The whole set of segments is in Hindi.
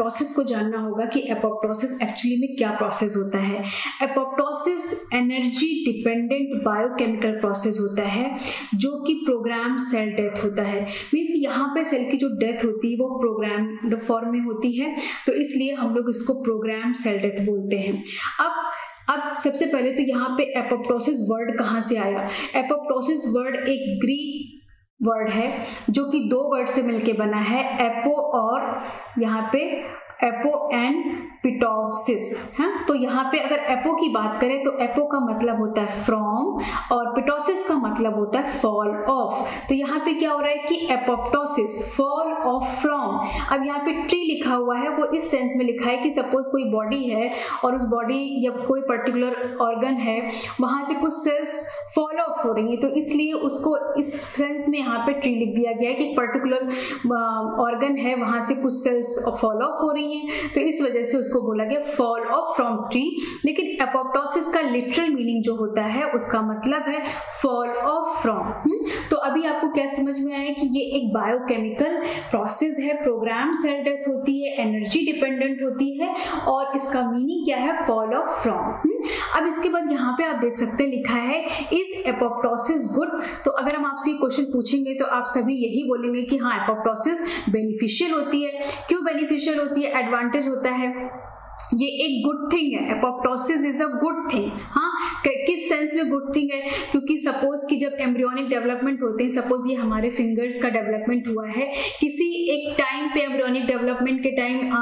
एपोप्टोसिस को जानना होगा कि एपोप्टोसिस एक्चुअली में क्या प्रोसेस होता है। Apoptosis energy dependent biochemical process होता है जो कि प्रोग्राम सेल डेथ होता है। मीन्स कि यहाँ पे सेल की जो डेथ होती है वो प्रोग्राम फॉर्म में होती है, तो इसलिए हम लोग इसको प्रोग्राम सेल डेथ बोलते हैं। अब सबसे पहले तो यहाँ पे एपोप्टोसिस वर्ड कहाँ से आया। एपोप्टोसिस वर्ड एक ग्रीक वर्ड है जो कि दो वर्ड से मिलके बना है, एपो और यहाँ पे एपो एंड पिटोसिस है। तो यहाँ पे अगर एपो की बात करें तो एपो का मतलब होता है फ्रॉम और पिटोसिस का मतलब होता है फॉल ऑफ। तो यहाँ पे क्या हो रहा है कि एपोप्टोसिस फॉल ऑफ फ्रॉम। अब यहाँ पे ट्री लिखा हुआ है, वो इस सेंस में लिखा है कि सपोज कोई बॉडी है और उस बॉडी या कोई पर्टिकुलर ऑर्गन है, वहां से कुछ सेल्स फॉल ऑफ हो रही है, तो इसलिए उसको इस सेंस में यहाँ पे ट्री लिख दिया गया है कि पर्टिकुलर ऑर्गन है, वहां से कुछ सेल्स फॉल ऑफ हो रही है, तो इस वजह से उसको बोला गया फॉल ऑफ फ्रॉम ट्री। लेकिन एपोप्टोसिस का लिटरल मीनिंग जो होता है उसका मतलब है फॉल ऑफ फ्रॉम। तो अभी आपको क्या समझ में आया कि ये एक बायोकेमिकल प्रोसेस है, प्रोग्राम सेल डेथ होती है, एनर्जी डिपेंडेंट होती है और इसका मीनिंग क्या है, फॉल ऑफ फ्रॉम। अब इसके बाद यहाँ पे आप देख सकते हैं लिखा है इज एपोप्टोसिस गुड। तो अगर हम आपसे क्वेश्चन पूछेंगे तो आप सभी यही बोलेंगे कि हाँ एपोप्टोसिस बेनिफिशियल होती है। क्यों बेनिफिशियल होती है, एडवांटेज होता है, ये एक गुड थिंग है। Apoptosis is a good thing. हाँ, किस सेंस में गुड थिंग है, क्योंकि सपोज कि जब एम्ब्रियोनिक डेवलपमेंट होते हैं, सपोज ये हमारे फिंगर्स का डेवलपमेंट हुआ है, किसी एक टाइम पे एम्ब्रियोनिक डेवलपमेंट के टाइम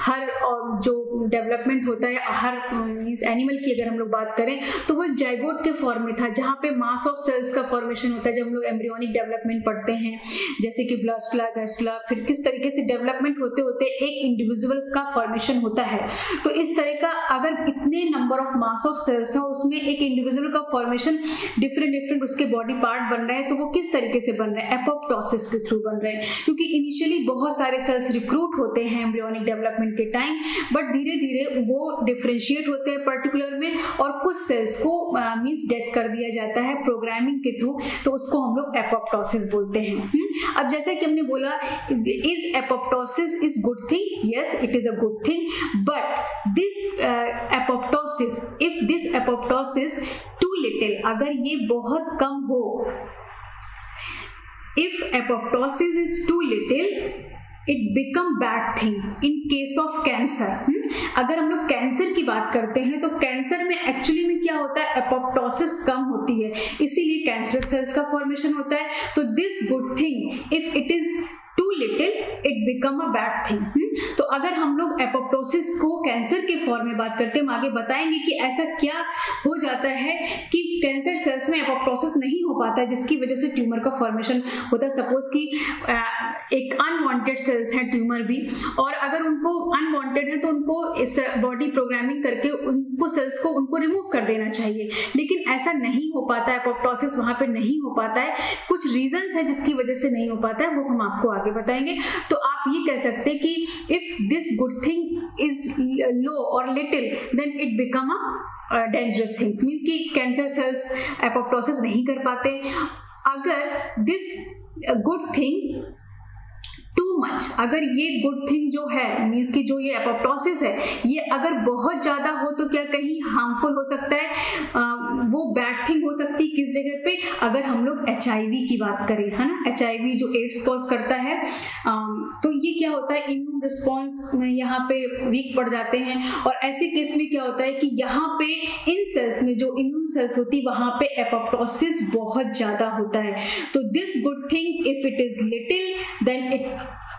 हर जो डेवलपमेंट होता है हर एनिमल की अगर हम लोग बात करें तो वो एक जाइगोट के फॉर्म में था, जहाँ पे मास ऑफ सेल्स का फॉर्मेशन होता है। जब हम लोग एम्ब्रियोनिक डेवलपमेंट पढ़ते हैं जैसे कि ब्लास्टुला, गैस्टुला, फिर किस तरीके से डेवलपमेंट होते होते एक इंडिविजुअल का फॉर्मेशन होता है। तो इस तरह का अगर इतने number of mass of cells हैं, उसमें एक इंडिविजुअल का फॉर्मेशन डिफरेंट उसके बॉडी पार्ट बन रहे हैं, तो वो किस तरीके से बन रहे हैं, एपोप्टोसिस के थ्रू बन रहे हैं। क्योंकि इनिशियली बहुत सारे सेल्स रिक्रूट होते हैं एम्ब्रियोनिक डेवलपमेंट के टाइम, बट धीरे धीरे वो डिफरेंशिएट होते हैं पर्टिकुलर में और कुछ सेल्स को मींस डेथ कर दिया जाता है प्रोग्रामिंग के थ्रू, तो उसको हम लोग एपोप्टोसिस बोलते हैं। अब जैसे कि हमने बोला is apoptosis is good thing, yes it is a good thing, but this apoptosis, if this apoptosis too little, अगर ये बहुत कम हो, if apoptosis is too little it become bad thing in case of cancer। अगर हम लोग कैंसर की बात करते हैं तो कैंसर में एक्चुअली में क्या होता है, एपोप्टोसिस कम होती है, इसीलिए कैंसर सेल्स का फॉर्मेशन होता है। तो this good thing if it is too little it become a bad thing. तो अगर हम लोग एपोप्टोसिस को कैंसर के फॉर्म में बात करते हैं, हम आगे बताएंगे कि ऐसा क्या हो जाता है कि कैंसर सेल्स में एपोप्टोसिस नहीं हो पाता है, जिसकी वजह से ट्यूमर का फॉर्मेशन होता है। सपोज कि एक अनवांटेड सेल्स हैं ट्यूमर भी, और अगर उनको अनवांटेड है तो उनको इस बॉडी प्रोग्रामिंग करके उनको सेल्स को उनको रिमूव कर देना चाहिए, लेकिन ऐसा नहीं हो पाता है, एपोप्टोसिस वहां पे नहीं हो पाता है। कुछ रीजंस है जिसकी वजह से नहीं हो पाता है, वो हम आपको आगे बताएंगे। तो आप ये कह सकते हैं कि if this good thing is low और little then it become a dangerous things, means कि कैंसर सेल्स एपोप्टोसिस नहीं कर पाते। अगर this good thing too much, अगर ये गुड थिंग जो है मीन्स कि जो ये एपोप्टोसिस है ये अगर बहुत ज्यादा हो तो क्या कहीं हार्मफुल हो सकता है, वो बैड थिंग हो सकती है। किस जगह पे, अगर हम लोग HIV की बात करें, है ना, HIV जो एड्स कॉज करता है, तो ये क्या होता है, इम्यून रिस्पॉन्स में यहाँ पे वीक पड़ जाते हैं, और ऐसे केस में क्या होता है कि यहाँ पे इन सेल्स में जो इम्यून सेल्स होती है वहां पे एपोप्टोसिस बहुत ज्यादा होता है। तो this good thing if it is little then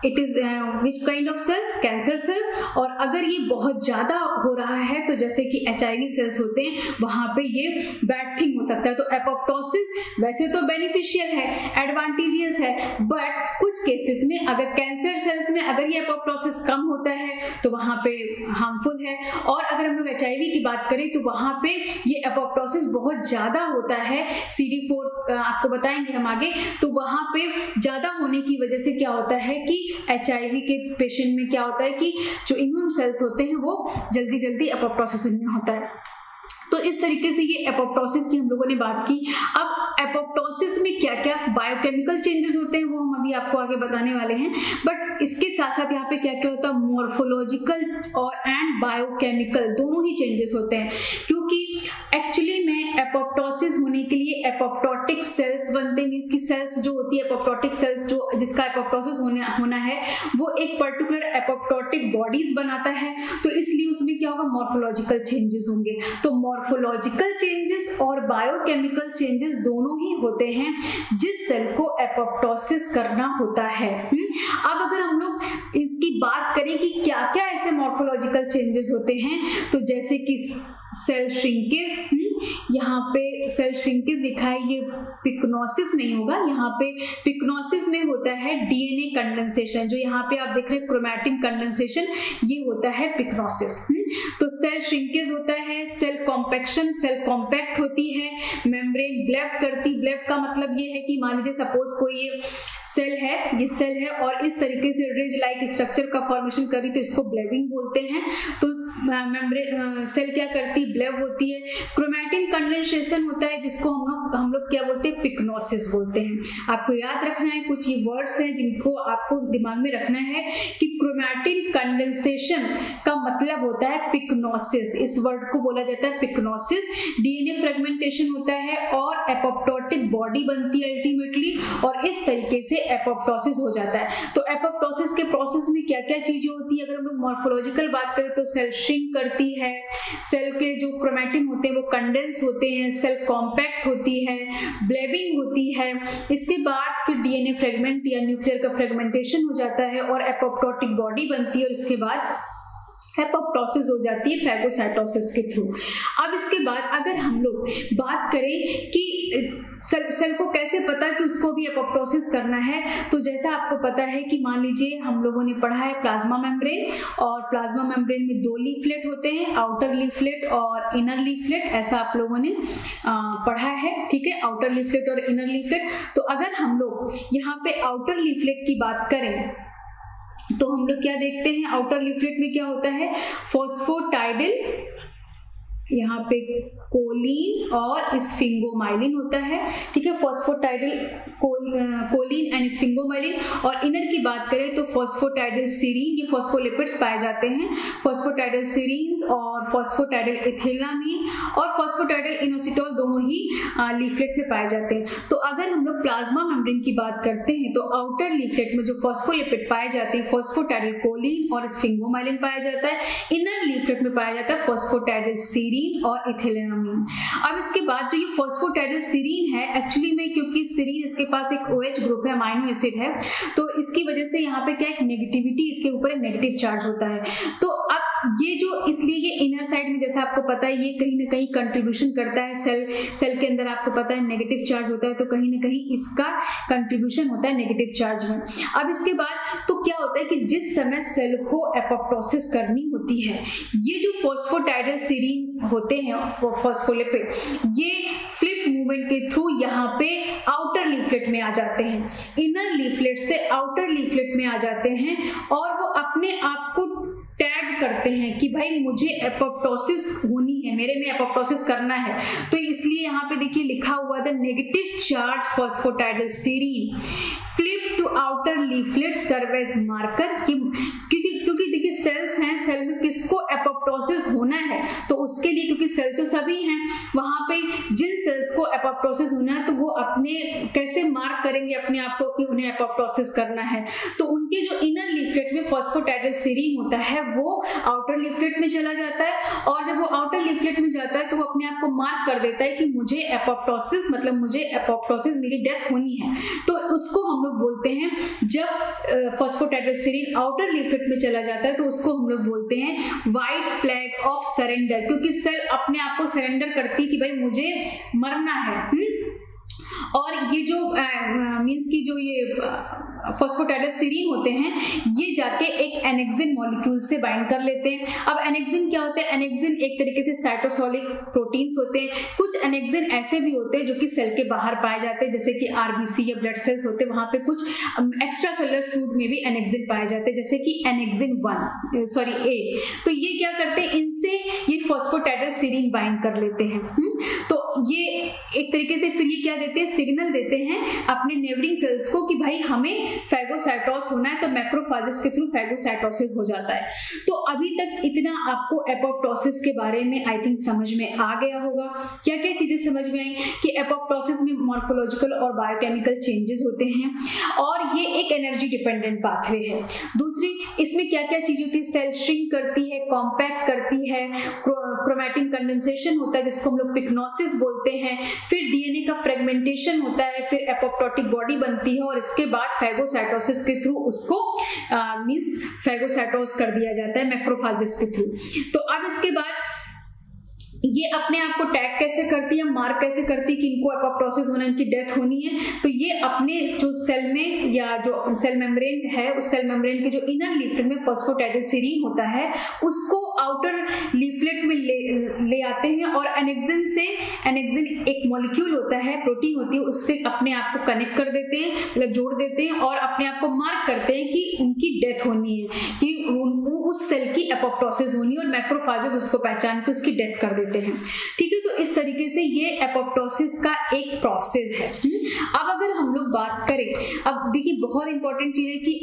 it is which kind of cells, cancer cells, और अगर ये बहुत ज्यादा हो रहा है तो जैसे कि HIV सेल्स होते हैं वहां पे ये बैड थिंग हो सकता है। तो एपोप्टोसिस वैसे तो बेनिफिशियल है, एडवांटेजियस है, बट कुछ केसेस में अगर कैंसर सेल्स में अगर ये एपोप्टोसिस कम होता है तो वहां पे हार्मफुल है, और अगर हम लोग HIV की बात करें तो वहां पे ये एपोप्टोसिस बहुत ज्यादा होता है। CD4 आपको बताएंगे हम आगे, तो वहां पे ज्यादा होने की वजह से क्या होता है कि HIV के पेशेंट में क्या होता है कि जो इम्यून सेल्स होते हैं वो जल्दी एपोप्टोसिस में होता है। तो इस तरीके से ये एपोप्टोसिस की हम लोगों ने बात की। अब एपोप्टोसिस में क्या क्या बायोकेमिकल चेंजेस होते हैं वो हम अभी आपको आगे बताने वाले हैं, बट इसके साथ साथ यहाँ पे क्या क्या होता है, मॉर्फोलॉजिकल और एंड बायोकेमिकल दोनों ही चेंजेस होते हैं, क्योंकि एक्चुअली में एपोप्टोसिस होने के लिए एपोप्टोटिक सेल्स बनते हैं, मींस की सेल्स जो होती है एपोप्टोटिक सेल्स जो जिसका एपोप्टोसिस होना है वो एक पर्टिकुलर एपोप्टोटिक बॉडीज बनाता है, तो इसलिए उसमें क्या होगा, मॉर्फोलॉजिकल चेंजेस होंगे। तो मॉर्फोलॉजिकल चेंजेस और बायोकेमिकल चेंजेस दोनों ही होते हैं जिस सेल को एपोप्टोसिस करना होता है। अब अगर हम लोग इसकी बात करें कि क्या क्या ऐसे मॉर्फोलॉजिकल चेंजेस होते हैं, तो जैसे कि सेल श्रिंकेज, यहाँ पे सेल श्रिंकेज लिखा है, ये पिक्नोसिस नहीं होगा, यहाँ पे पिक्नोसिस में होता है डीएनए कंडेंसेशन, जो यहाँ पे आप देख रहे हैं क्रोमैटिन कंडेंसेशन, ये होता है पिक्नोसिस। तो सेल श्रिंकेज होता है, सेल कॉम्पैक्शन, सेल कॉम्पैक्ट होती है, मेम्ब्रेन ब्लेब करती, ब्लेब का मतलब ये है कि मान लीजिए सपोज कोई ये सेल है और इस तरीके से रिज लाइक स्ट्रक्चर का फॉर्मेशन करी तो इसको ब्लेबिंग बोलते हैं। तो मेम्ब्रेन सेल क्या करती है, ब्लेब होती है। क्रोमैटिन कंडेंसेशन होता है जिसको हम लोग क्या बोलते हैं, पिक्नोसिस बोलते हैं। आपको याद रखना है, कुछ ये वर्ड्स हैं जिनको आपको दिमाग में रखना है कि क्रोमैटिन कंडेंसेशन का मतलब होता है पिक्नोसिस, इस वर्ड को बोला जाता है पिक्नोसिस। डीएनए फ्रेगमेंटेशन होता है और एपोप्टोटिक बॉडी बनती है अल्टीमेटली, और इस तरीके से एपोप्टोसिस हो जाता है। तो एपोप्टोसिस के प्रोसेस में क्या क्या चीजें होती है, अगर हम लोग मॉर्फोलॉजिकल बात करें तो सेल श्रिंक करती है, सेल के जो क्रोमैटिन होते हैं वो कंडेंस होते हैं, सेल कॉम्पैक्ट होती है, ब्लेबिंग होती है, इसके बाद फिर डीएनए फ्रेगमेंट या न्यूक्लियर का फ्रेगमेंटेशन हो जाता है और एपोप्टोटिक बॉडी बनती है, और इसके बाद एपोप्टोसिस हो जाती है फैगोसाइटोसिस के थ्रू। अब इसके बाद अगर हम लोग बात करें कि सेल को कैसे पता कि उसको भी एपोप्टोसिस करना है, तो जैसा आपको पता है कि मान लीजिए हम लोगों ने पढ़ा है प्लाज्मा मेम्ब्रेन, और प्लाज्मा मेम्ब्रेन में दो लीफलेट होते हैं, आउटर लीफलेट और इनर लीफलेट, ऐसा आप लोगों ने पढ़ा है, ठीक है, आउटर लीफलेट और इनर लीफलेट। तो अगर हम लोग यहाँ पे आउटर लीफलेट की बात करें तो हम लोग क्या देखते हैं, आउटर लीफलेट में क्या होता है, फॉस्फोटाइडिल, यहाँ पे कोलिन और स्फिंगोमाइलिन होता है, ठीक है, फॉस्फोटाइडिल कोलिन एंड स्फिंगोमाइलिन। और इनर की बात करें तो फॉस्फोटाइडिल सीरीन, ये फॉस्फोलिपिड्स पाए जाते हैं, फॉस्फोटाइडिल सीरीन्स और फॉस्फोटाइडिल इथिलामीन और फॉस्फोटाइडिल इनोसिटोल दोनों ही लीफलेट में पाए जाते हैं। तो अगर हम लोग प्लाज्मा मेम्ब्रेन की बात करते हैं तो आउटर लीफलेट में जो फॉस्फोलिपिड पाए जाते हैं फॉस्फोटाइडिल कोलिन और स्फिंगोमाइलिन पाया जाता है, इनर लीफलेट में पाया जाता है फॉस्फोटाइडिल सीरीन और इथिलेनामीन। अब इसके बाद जो ये फॉस्फोटाइडिल सीरीन है, एक्चुअली में क्योंकि सीरीन इसके पास एक OH ग्रुप है, अमाइनो एसिड है, तो इसकी वजह से यहाँ पे क्या है, नेगेटिविटी, इसके ऊपर एक नेगेटिव चार्ज होता है। तो अब ये जो इसलिए ये इनर साइड में जैसा आपको पता है ये कहीं ना कहीं कंट्रीब्यूशन करता है, सेल के अंदर आपको पता है नेगेटिव चार्ज होता है, तो कहीं ना कहीं इसका कंट्रीब्यूशन होता है नेगेटिव चार्ज में। अब इसके बाद तो क्या होता है कि जिस समय सेल को एपोप्टोसिस करनी होती है, ये जो फॉस्फोटाइडिल सीरीन होते हैं फॉस्फोलिपिड, ये फ्लिप मूवमेंट के थ्रू यहाँ पे आउटर लीफलेट में आ जाते हैं, इनर लीफलेट से आउटर लीफलेट में आ जाते हैं, और वो अपने आप को टैग करते हैं कि भाई मुझे एपोप्टोसिस होनी है, मेरे में एपोप्टोसिस करना है। तो इसलिए यहाँ पे देखिए लिखा हुआ था negative charge phosphatidyl serine flip to outer leaflet serve as marker, क्योंकि देखिए सेल्स हैं, सेल में किसको एपोप्टोसिस होना है, तो उसके लिए क्योंकि सेल तो सभी हैं, वहां पे जिन सेल्स को एपोप्टोसिस होना है तो वो अपने कैसे मार्क करेंगे अपने आप को कि उन्हें एपोप्टोसिस करना है, तो उनके जो इनर लीफलेट में फॉस्फोटाइडिल सीरीन होता है वो आउटर लीफलेट में चला जाता है, और जब वो आउटर लीफलेट में जाता है तो वो अपने आप को मार्क कर देता है कि मुझे एपोप्टोसिस, मतलब मुझे एपोप्टोसिस, मेरी डेथ होनी है। तो उसको हम लोग बोलते हैं, जब फॉस्फोटाइडिल सीरीन आउटर लीफलेट में चला जाता है तो उसको हम लोग बोलते हैं व्हाइट फ्लैग ऑफ सरेंडर, क्योंकि सेल अपने आप को सरेंडर करती है कि भाई मुझे मरना है। और ये जो मींस की जो ये फॉस्फोटाइडोसिरीन होते हैं ये जाके एक एनेक्सिन मॉलिक्यूल से बाइंड कर लेते हैं। अब एनेक्सिन क्या होता है? एनेक्सिन एक तरीके से साइटोसोलिक प्रोटीन्स होते हैं। कुछ एनेक्सिन ऐसे भी होते हैं जो कि सेल के बाहर पाए जाते हैं, जैसे कि आरबीसी या ब्लड सेल्स होते हैं, वहां पे कुछ एक्स्ट्रा सेलुलर फ्लूइड में भी एनेक्सिन पाए जाते हैं, जैसे कि एनेक्सिन ए। तो ये क्या करते हैं? इनसे ये फॉस्फोटाइडोसिरीन बाइंड कर लेते हैं। तो ये एक तरीके से फिर ये क्या देते हैं? सिग्नल देते हैं अपने नेबरिंग सेल्स को कि भाई हमें फैगोसाइटोस होना है, तो मैक्रोफेजेस के थ्रू फैगोसाइटोसिस हो जाता है। तो अभी तक इतना आपको एपोप्टोसिस के बारे में आई थिंक समझ में आ गया होगा। क्या क्या चीजें समझ में आई कि एपोप्टोसिस में मॉर्फोलॉजिकल और बायोकेमिकल चेंजेस होते हैं और ये एक एनर्जी डिपेंडेंट पाथवे है। दूसरी, इसमें क्या क्या चीज होती है? सेल श्रिंक करती है, कॉम्पैक्ट करती है, क्रोमैटिन कंडेंसेशन होता है जिसको हम लोग पिक्नोसिस बोलते हैं, फिर डीएनए का फ्रेगमेंटेशन होता है, फिर एपोप्टोटिक बॉडी बनती है और इसके बाद फैगोसाइटोसिस के थ्रू उसको मींस फैगोसाइटोस कर दिया जाता है मैक्रोफेजेस के थ्रू। तो अब इसके बाद ये अपने आप को टैग कैसे करती है, मार्क कैसे करती है कि इनको एपोप्टोसिस होना, इनकी डेथ होनी है? तो ये अपने जो सेल में या जो सेल मेम्ब्रेन है उस सेल मेम्ब्रेन के जो इनर लीफलेट में फॉस्फोटाइडोसिरीन होता है उसको आउटर लीफलेट में ले आते हैं और एनेक्सिन एक मॉलिक्यूल होता है, प्रोटीन होती है, उससे अपने आप को कनेक्ट कर देते हैं, मतलब जोड़ देते हैं और अपने आप को मार्क करते हैं कि उनकी डेथ होनी है, कि उस सेल की एपोप्टोसिस होनी है और मैक्रोफेजेस उसको पहचान के उसकी डेथ कर देते हैं। ठीक है, तो इस तरीके से ये एपोप्टोसिस का एक प्रोसेस है। अब अगर हम लोग बात करें, अब देखिए बहुत इंपॉर्टेंट चीज है कि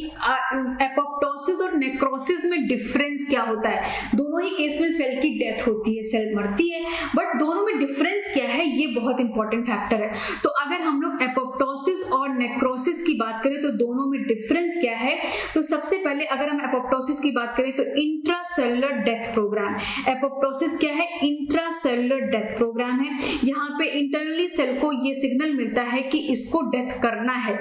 एपोप्टोसिस और नेक्रोसिस में डिफरेंस क्या होता है। दोनों ही केस में सेल की डेथ होती है, सेल मरती है, बट दोनों में डिफरेंस क्या है ये बहुत इंपॉर्टेंट फैक्टर है। तो अगर हम लोग एपोप्टोसिस और नेक्रोसिस की बात करें तो दोनों में डिफरेंस क्या है? तो सबसे पहले अगर हम एपोप्टोसिस की बात करें तो इंट्रासेलुलर डेथ प्रोग्राम। एपोप्टोसिस क्या है? इंट्रासेलुलर डेथ प्रोग्राम है। यहाँ पे इंटरनली सेल को ये सिग्नल मिलता है कि इसको डेथ करना है।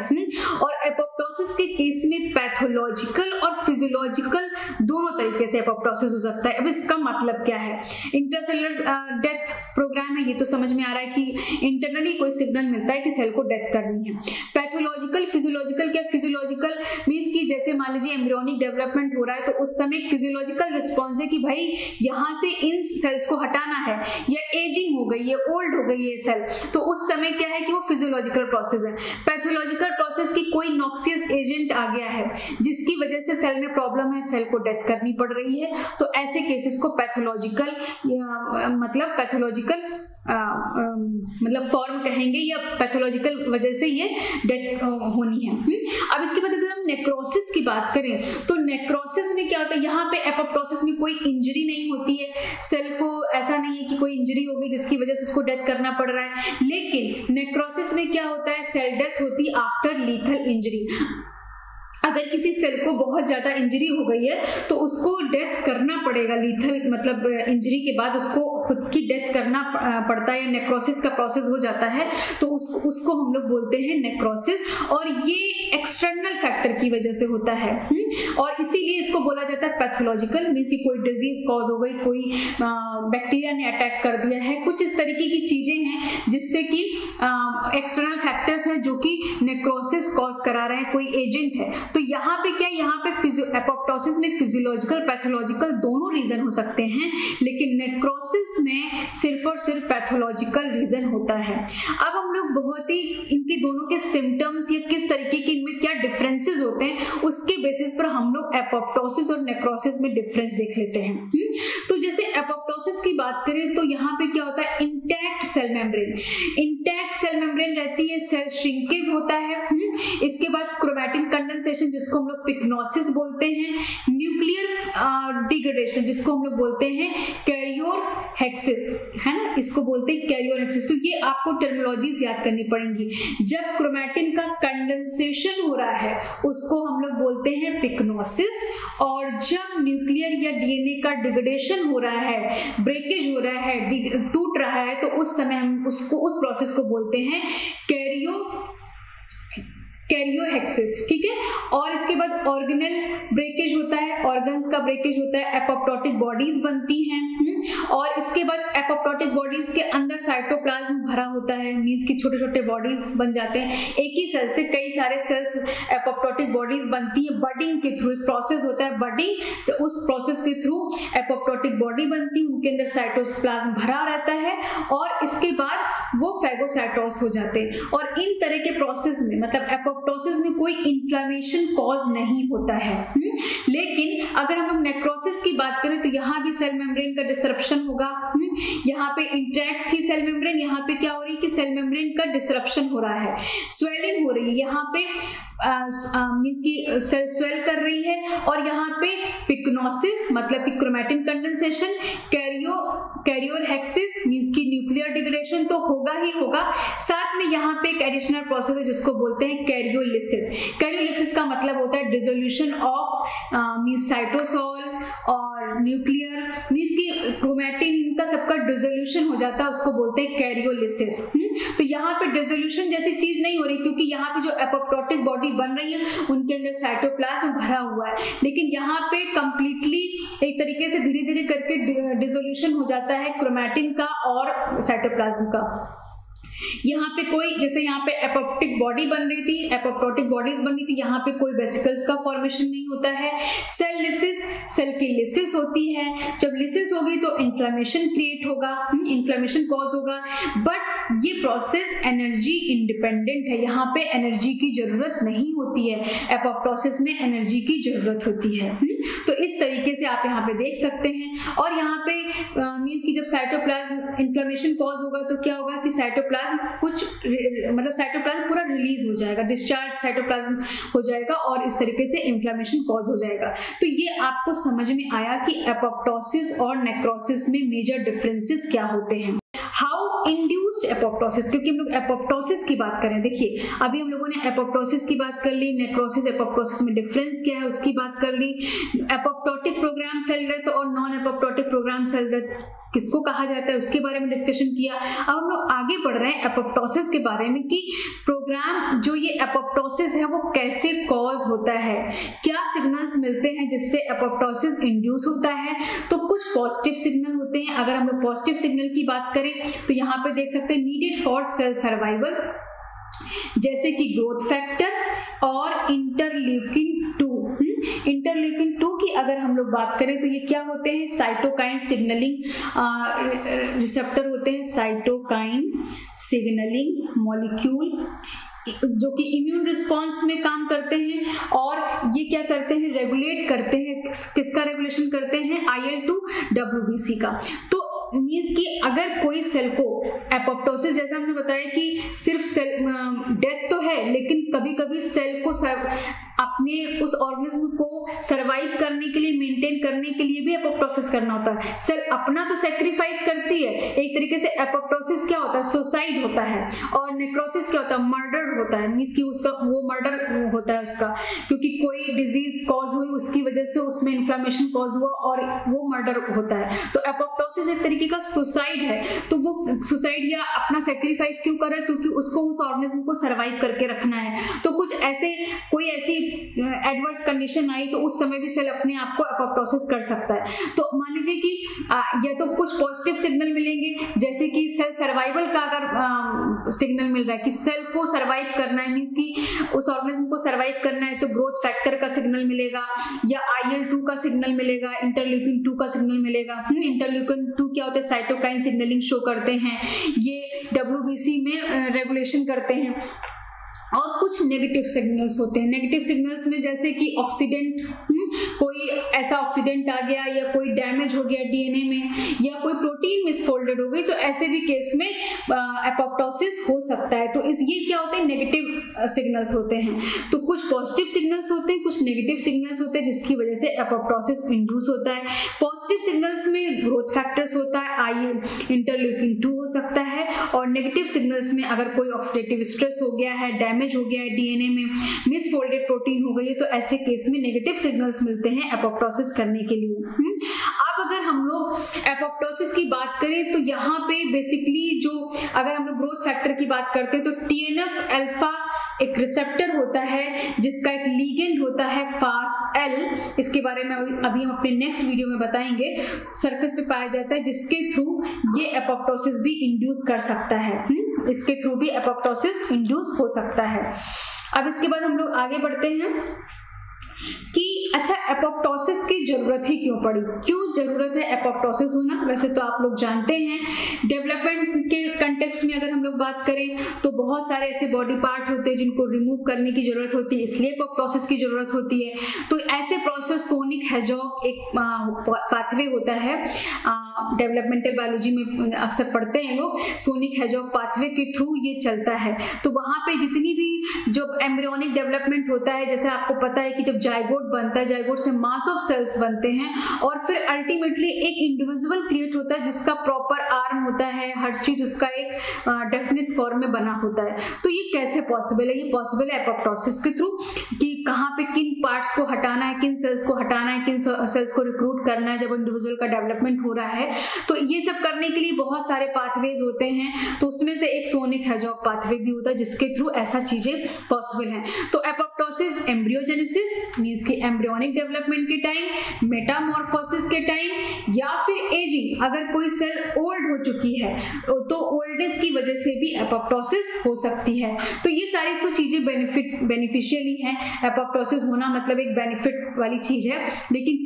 और एपोप्टोसिस के केस में पैथोलॉजिकल और फिजियोलॉजिकल दोनों तरीके से एपोप्टोसिस हो सकता है। अब इसका मतलब क्या है? इंट्रासेलुलर डेथ प्रोग्राम है, ये तो समझ में आ रहा है कि इंटरनली कोई सिग्नल मिलता है कि सेल को डेथ करनी है। पैथोलॉजिकल, फिजियोलॉजिकल क्या? फिजियोलॉजिकल मींस कि जैसे मान लीजिए एम्ब्रियोनिक डेवलपमेंट हो रहा है तो उस समय फिजियोलॉजिकल रिस्पॉन्स है कि भाई यहाँ से इन सेल्स को हटाना है, या एजिंग हो गई है, ओल्ड हो गई है सेल, तो उस समय क्या है कि वो फिजियोलॉजिकल प्रोसेस है। पैथोलॉजिकल प्रोसेस की कोई नॉक्सियस एजेंट आ गया है जिसकी वजह से सेल में प्रॉब्लम है, सेल को डेथ करनी पड़ रही है, तो ऐसे केसेस को पैथोलॉजिकल मतलब फॉर्म कहेंगे या पैथोलॉजिकल वजह से ये डेथ होनी है। अब इसके बाद अगर हम नेक्रोसिस की बात करें तो नेक्रोसिस में क्या होता है? यहाँ पे एपोप्टोसिस में कोई इंजरी नहीं होती है, सेल को ऐसा नहीं है कि कोई इंजरी हो गई जिसकी वजह से उसको डेथ करना पड़ रहा है, लेकिन नेक्रोसिस में क्या होता है? सेल डेथ होती है आफ्टर लीथल इंजरी। अगर किसी सेल को बहुत ज्यादा इंजरी हो गई है तो उसको डेथ करना पड़ेगा, लीथल मतलब इंजरी के बाद उसको खुद की डेथ करना पड़ता है या नेक्रोसिस का प्रोसेस हो जाता है, तो उसको हम लोग बोलते हैं नेक्रोसिस। और ये एक्सटर्नल फैक्टर की वजह से होता है और इसीलिए इसको बोला जाता है पैथोलॉजिकल। मींस की कोई डिजीज कॉज हो गई, कोई बैक्टीरिया ने अटैक कर दिया है, कुछ इस तरीके की चीजें हैं जिससे कि एक्सटर्नल फैक्टर्स हैं जो कि नेक्रोसिस कॉज करा रहे हैं, कोई एजेंट है। तो यहाँ पे क्या, यहाँ पे एपोप्टोसिस में फिजियोलॉजिकल पैथोलॉजिकल दोनों रीजन हो सकते हैं, लेकिन नेक्रोसिस में सिर्फ और सिर्फ पैथोलॉजिकल रीजन होता है। अब हम लोग बहुत ही इनके दोनों के सिम्टम्स या किस तरीके के इनमें क्या डिफरेंसेस होते हैं उसके बेसिस पर हम लोग एपोप्टोसिस और नेक्रोसिस में डिफरेंस देख लेते हैं। तो जैसे एपोप्टोसिस की बात करें तो यहाँ पे क्या होता है? Intact cell membrane, intact cell membrane रहती है, सेल श्रिंकेज होता है। इसके बाद क्रोमैटिन कंडेंसेशन जिसको हम लोग पिक्नोसिस बोलते हैं, न्यूक्लियर डिग्रेडेशन जिसको हम लोग बोलते हैं कैरियोरहेक्सिस, है ना, इसको बोलते हैं कैरियोरहेक्सिस। तो ये आपको टर्मिनोलॉजीज याद करनी पड़ेंगी। जब क्रोमैटिन का कंडेंसेशन हो रहा है उसको हम लोग बोलते हैं पिक्नोसिस, और जब न्यूक्लियर या डीएनए का डिग्रेडेशन हो रहा है, ब्रेकेज हो रहा है, टूट रहा है, तो उस समय हम उसको उस प्रोसेस को बोलते हैं कैरियोहेक्सिस, ठीक है। और इसके बाद ऑर्गेनल ब्रेकेज होता है, ऑर्गन्स का ब्रेकेज होता है, एपोप्टोटिक बॉडीज बनती हैं। और इसके बाद एपोप्टोटिक बॉडीज के अंदर साइटोप्लाज्म भरा होता है, मींस की छोटे छोटे बॉडीज बन जाते हैं। एक ही सेल से कई सारे सेल्स एपोप्टोटिक बॉडीज बनती है बडिंग के थ्रू, एक प्रोसेस होता है बडिंग से, उस प्रोसेस के थ्रू एपोप्टोटिक बॉडी बनती है, उनके अंदर साइटोप्लाज्म भरा रहता है और इसके बाद वो फेगोसाइटोस हो जाते हैं। और इन तरह के प्रोसेस में मतलब एपोप्टोसिस में कोई इन्फ्लेमेशन कॉज नहीं होता है। लेकिन अगर हम लोग नेक्रोसिस की बात करें तो यहाँ भी सेल मेम्ब्रेन का डिसरप्शन होगा। यहाँ पे इंटैक्ट थी सेल मेम्ब्रेन, यहाँ पे क्या हो रही है कि सेल मेम्ब्रेन का डिसरप्शन हो रहा है, स्वेलिंग हो रही है, यहाँ पे मींस की सेल स्वेल कर रही है। और यहाँ पे पिक्नोसिस मतलब कि क्रोमैटिन कंडेंसेशन, कैरियोहेक्सिस मींस की न्यूक्लियर डिग्रेडेशन तो होगा ही होगा। साथ में यहाँ पे एक एडिशनल प्रोसेस है जिसको बोलते हैं कैरियोलिसिस। कैरियोलिसिस का मतलब होता है डिसोल्यूशन ऑफ मींस साइटोसोल और न्यूक्लियर मींस की क्रोमैटिन, इनका सबका डिसोल्यूशन हो जाता है, उसको बोलते हैं कैरियोलिसिस। तो यहाँ पे डिसोल्यूशन जैसी चीज नहीं हो रही क्योंकि यहाँ पे जो एपोप्टोटिक बॉडी बन रही है उनके अंदर साइटोप्लाज्म भरा हुआ है, लेकिन यहाँ पे कंप्लीटली एक तरीके से धीरे धीरे करके डिसोल्यूशन हो जाता है क्रोमैटिन का और साइटोप्लाज्म का। यहाँ पे कोई जैसे यहाँ पे एपोप्टिक बॉडी बन रही थी, एपोप्टोटिक बॉडीज बन रही थी, यहाँ पे कोई वेसिकल्स का फॉर्मेशन नहीं होता है। सेल लिसिस, सेल की लिसिस होती है, जब लिसिस होगी तो इन्फ्लेमेशन क्रिएट होगा, इन्फ्लेमेशन कॉज होगा। बट ये प्रोसेस एनर्जी इंडिपेंडेंट है, यहाँ पे एनर्जी की जरूरत नहीं होती है, एपोप्टोसिस में एनर्जी की जरूरत होती है। तो इस तरीके से आप यहाँ पे देख सकते हैं। और यहाँ पे मींस की जब साइटोप्लाज्म इन्फ्लेमेशन कॉज होगा तो क्या होगा कि साइटोप्लाज्म कुछ मतलब साइटोप्लाज्म पूरा रिलीज हो जाएगा, डिस्चार्ज साइटोप्लाज्म हो जाएगा और इस तरीके से इन्फ्लेमेशन कॉज हो जाएगा। तो ये आपको समझ में आया कि एपोप्टोसिस और नेक्रोसिस में मेजर डिफरेंसेस क्या होते हैं। हाउ इंड्यूस्ड एपोप्टोसिस, क्योंकि हम लोग एपोप्टोसिस की बात करें, देखिए अभी हम लोगों ने एपोप्टोसिस की बात कर ली, नेक्रोसिस एपोप्टोसिस में डिफरेंस क्या है उसकी बात कर ली, एपोप्टोटिक प्रोग्राम सेल डेथ और non apoptotic programme cell death किसको कहा जाता है उसके बारे में डिस्कशन किया। अब हम लोग आगे बढ़ रहे हैं एपोप्टोसिस के बारे में कि प्रोग्राम जो ये एपोप्टोसिस है वो कैसे कॉज होता है, क्या सिग्नल्स मिलते हैं जिससे एपोप्टोसिस इंड्यूस होता है। तो कुछ पॉजिटिव सिग्नल होते हैं। अगर हम लोग पॉजिटिव सिग्नल की बात करें तो यहाँ पे देख सकते हैं नीडेड फॉर सेल सर्वाइवल, जैसे कि ग्रोथ फैक्टर और इंटरल्यूकिन 2। इंटरल्यूकिन 2 की अगर हम लोग बात करें तो ये क्या होते हैं, साइटोकाइन सिग्नलिंग रिसेप्टर होते हैं, साइटोकाइन सिग्नलिंग मॉलिक्यूल जो कि इम्यून रिस्पांस में काम करते हैं। और ये क्या करते हैं, रेगुलेट करते हैं, किसका रेगुलेशन करते हैं, IL-2 WBC का। तो मींस कि अगर कोई सेल को एपोप्टोसिस, जैसा हमने बताया कि सिर्फ सेल डेथ तो है लेकिन कभी कभी सेल को अपने उस ऑर्गेनिज्म को सरवाइव करने के लिए, मेंटेन करने के लिए भी एपोप्टोसिस करना होता है। सेल अपना तो सेक्रीफाइस करती है, एक तरीके से एपोप्टोसिस क्या होता है, सुसाइड होता है। और नेक्रोसिस क्या होता है, मर्डर होता है, मींस कि उसका वो मर्डर होता है उसका, क्योंकि कोई डिजीज कॉज हुई उसकी वजह से उसमें इन्फ्लेमेशन कॉज हुआ और वो मर्डर होता है। तो एपोप्टोसिस एक तरीके का सुसाइड है। तो वो सुसाइड या अपना सेक्रीफाइस क्यों कर रहा है, क्योंकि उसको उस ऑर्गेनिज्म को सरवाइव करके रखना है। तो कुछ ऐसे कोई ऐसी एडवर्स कंडीशन आई तो उस समय भी सेल अपने आप को एपोप्टोसिस कर सकता है। तो मान लीजिए कि या तो कुछ पॉजिटिव सिग्नल मिलेंगे, जैसे कि सेल सर्वाइवल का अगर सिग्नल मिल रहा है कि सेल को सर्वाइव करना है, मींस कि उस ऑर्गेनिज्म को सर्वाइव करना है, तो ग्रोथ फैक्टर का सिग्नल मिलेगा या IL-2 का सिग्नल मिलेगा, इंटरल्यूकिन 2 का सिग्नल मिलेगा। इंटरल्यूकिन 2 क्या होता है, साइटोकाइन सिग्नलिंग शो करते हैं, ये WBC में रेगुलेशन करते हैं। और कुछ नेगेटिव सिग्नल्स होते हैं। नेगेटिव सिग्नल्स में जैसे कि ऑक्सीडेंट, कोई ऐसा ऑक्सीडेंट आ गया या कोई डैमेज हो गया DNA में या कोई प्रोटीन मिसफोल्डेड हो गई, तो ऐसे भी केस में एपोप्टोसिस हो सकता है। तो ये क्या होते हैं, नेगेटिव सिग्नल्स होते हैं। तो कुछ पॉजिटिव सिग्नल्स होते हैं, कुछ नेगेटिव सिग्नल्स होते हैं जिसकी वजह से एपोप्टोसिस इंड्यूस होता है। पॉजिटिव सिग्नल्स में ग्रोथ फैक्टर्स होता है, इंटरल्यूकिन 2 हो सकता है। और नेगेटिव सिग्नल्स में अगर कोई ऑक्सीडेटिव स्ट्रेस हो गया है, डैमेज हो गया है DNA में, मिसफोल्डेड प्रोटीन हो गई है, तो ऐसे केस में नेगेटिव सिग्नल्स मिलते हैं एपोप्टोसिस करने के लिए। अब अगर हम लोग एपोप्टोसिस की बात करें तो यहाँ पे बेसिकली जो अगर हम लोग ग्रोथ फैक्टर की बात करते हैं तो TNF अल्फा एक रिसेप्टर होता है जिसका एक लीगेंड होता है FASL, इसके बारे में अभी हम अपने नेक्स्ट वीडियो में बताएंगे, सरफेस पे पाया जाता है जिसके थ्रू ये एपोप्टोसिस भी इंड्यूस कर सकता है। इसके थ्रू भी एपोप्टोसिस इंड्यूस हो सकता है। अब इसके बाद हम लोग आगे बढ़ते हैं कि अच्छा एपोप्टोसिस की जरूरत ही क्यों पड़ी, क्यों जरूरत है एपोप्टोसिस होना। वैसे तो आप लोग जानते हैं डेवलपमेंट के कंटेक्स्ट में अगर हम लोग बात करें तो बहुत सारे ऐसे बॉडी पार्ट होते हैं जिनको रिमूव करने की जरूरत होती है, इसलिए एपोप्टोसिस की जरूरत होती है। तो ऐसे प्रोसेस सोनिक हेजॉग एक पाथवे होता है, डेवलपमेंटल बायोलॉजी में अक्सर पढ़ते हैं लोग, सोनिक हेजॉग पाथवे के थ्रू ये चलता है। तो वहां पे जितनी भी जो एम्ब्रियोनिक डेवलपमेंट होता है, जैसे आपको पता है कि जब जाइगोट बनता है, जाइगोट से मास ऑफ सेल्स बनते हैं और फिर अल्टीमेटली एक इंडिविजुअल क्रिएट होता है जिसका प्रॉपर आर्म होता है, हर चीज उसका एक डेफिनेट फॉर्म में बना होता है। तो ये कैसे पॉसिबल है? ये पॉसिबल है एपोप्टोसिस के थ्रू कि कहाँ पे किन पार्ट्स को हटाना है, किन सेल्स को हटाना है, किन सेल्स को रिक्रूट करना है जब इंडिविजुअल का डेवलपमेंट हो रहा है। तो ये सब करने के लिए बहुत सारे पाथवेज होते हैं, तो उसमें से एक सोनिक हेजॉग पाथवे भी होता है जिसके थ्रू ऐसा चीजें पॉसिबल है। तो एपोप्टोसिस एम्ब्रियोजेनेसिस मींस कि एम्ब्रियोनिक डेवलपमेंट के टाइम, मेटामॉर्फोसिस के टाइम या फिर एजिंग, अगर कोई सेल ओल्ड हो चुकी है तो ओल्डनेस की वजह से भी एपोप्टोसिस हो सकती है। तो ये सारी तो चीजें बेनिफिशियली हैं, एपोप्टोसिस होना मतलब एक बेनिफिट वाली चीज है। लेकिन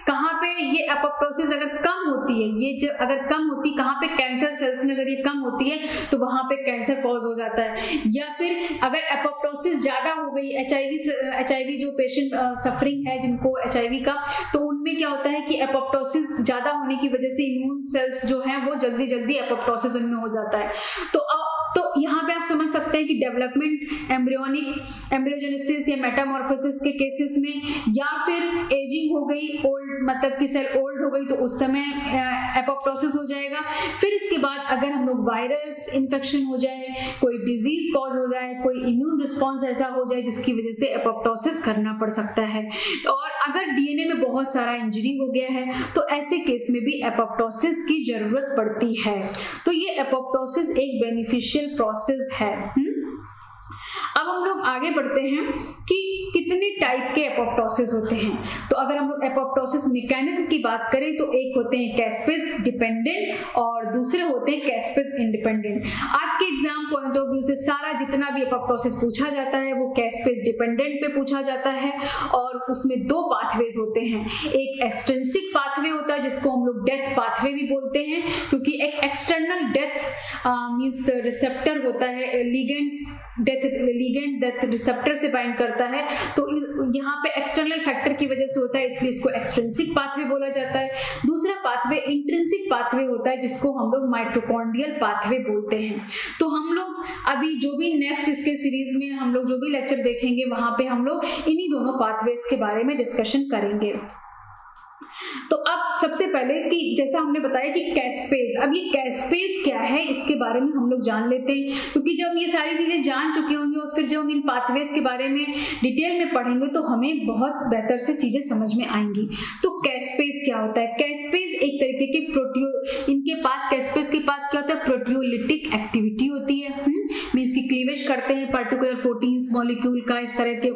कहाँ पे ये एपोप्टोसिस अगर कम होती है, ये जो अगर कम होती, कहाँ पे कैंसर सेल्स में अगर ये कम होती है तो वहां पे कैंसर कॉज हो जाता है। या फिर अगर एपोप्टोसिस ज्यादा हो गई, HIV जो पेशेंट सफरिंग है जिनको HIV का, तो उनमें क्या होता है कि एपोप्टोसिस ज्यादा होने की वजह से इम्यून सेल्स जो हैं वो जल्दी एपोप्टोसिस उनमें हो जाता है। तो यहाँ पे आप समझ सकते हैं कि डेवलपमेंट एम्ब्रियोजेनेसिस या मेटामॉर्फोसिस के केसेस में, या फिर एजिंग हो गई, ओल्ड मतलब कि सेल ओल्ड हो गई तो उस समय एपोप्टोसिस हो जाएगा। फिर इसके बाद अगर हम लोग वायरस इन्फेक्शन हो जाए, कोई डिजीज कॉज हो जाए, कोई इम्यून रिस्पॉन्स ऐसा हो जाए जिसकी वजह से एपोप्टोसिस करना पड़ सकता है। और अगर DNA में बहुत सारा इंजरी हो गया है तो ऐसे केस में भी एपोप्टोसिस की जरूरत पड़ती है। तो ये एपोप्टोसिस एक बेनिफिशियल प्रोसेस है। अब हम लोग आगे बढ़ते हैं कि कितने टाइप के एपोप्टोसिस होते हैं। तो अगर हम लोग एपोप्टोसिस मैकेनिज्म की बात करें तो एक होते हैं कैस्पेज डिपेंडेंट और दूसरे होते हैं कैस्पेज इंडिपेंडेंट। आपके एग्जाम पॉइंट ऑफ व्यू से सारा जितना भी एपोप्टोसिस पूछा जाता है वो कैस्पेज डिपेंडेंट पे पूछा जाता है और उसमें दो पाथवेज होते हैं। एक एक्सट्रिंसिक पाथवे होता है जिसको हम लोग डेथ पाथवे भी बोलते हैं, क्योंकि एक एक्सटर्नल डेथ मींस रिसेप्टर होता है, लीगेंड डेथ रिसेप्टर से बाइंड करता है, तो यहाँ पे एक्सटर्नल फैक्टर की वजह से होता है, इसलिए इसको एक्सट्रिंसिक पाथवे बोला जाता है। दूसरा पाथवे इंट्रिंसिक पाथवे होता है जिसको हम लोग माइटोकॉन्ड्रियल पाथवे बोलते हैं। तो हम लोग अभी जो भी नेक्स्ट इसके सीरीज में हम लोग जो भी लेक्चर देखेंगे वहां पे हम लोग इन्हीं दोनों पाथवेज के बारे में डिस्कशन करेंगे। तो अब सबसे पहले कि जैसा हमने बताया कि कैस्पेज, अब ये कैस्पेज क्या है इसके बारे में हम लोग जान लेते हैं, क्योंकि जब ये सारी चीजें जान चुकी होंगी और फिर जब हम इन पाथवेज के बारे में डिटेल में पढ़ेंगे तो हमें बहुत बेहतर से चीजें समझ में आएंगी। तो कैस्पेज क्या होता है? कैस्पेज एक तरीके के इनके पास कैस्पेज के पास क्या होता है? प्रोटियोलिटिक एक्टिविटी होती है, मींस की क्लीवेज करते हैं पर्टिकुलर प्रोटीन्स मॉलिक्यूल का, इस तरह के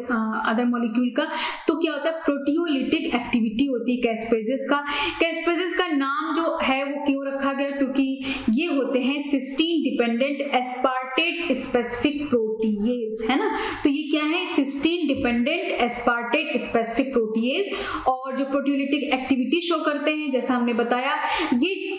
अदर मॉलिक्यूल का। तो क्या होता है? प्रोटियोलिटिक एक्टिविटी होती है कैस्पेजेस का। कैस्पेजेस का नाम जो है वो क्यों रखा गया? क्योंकि ये होते हैं cysteine dependent aspartate specific protease, है ना। तो ये क्या है? Cysteine dependent aspartate specific protease. और जो प्रोटियोलिटिक एक्टिविटी शो करते हैं, जैसा हमने बताया, ये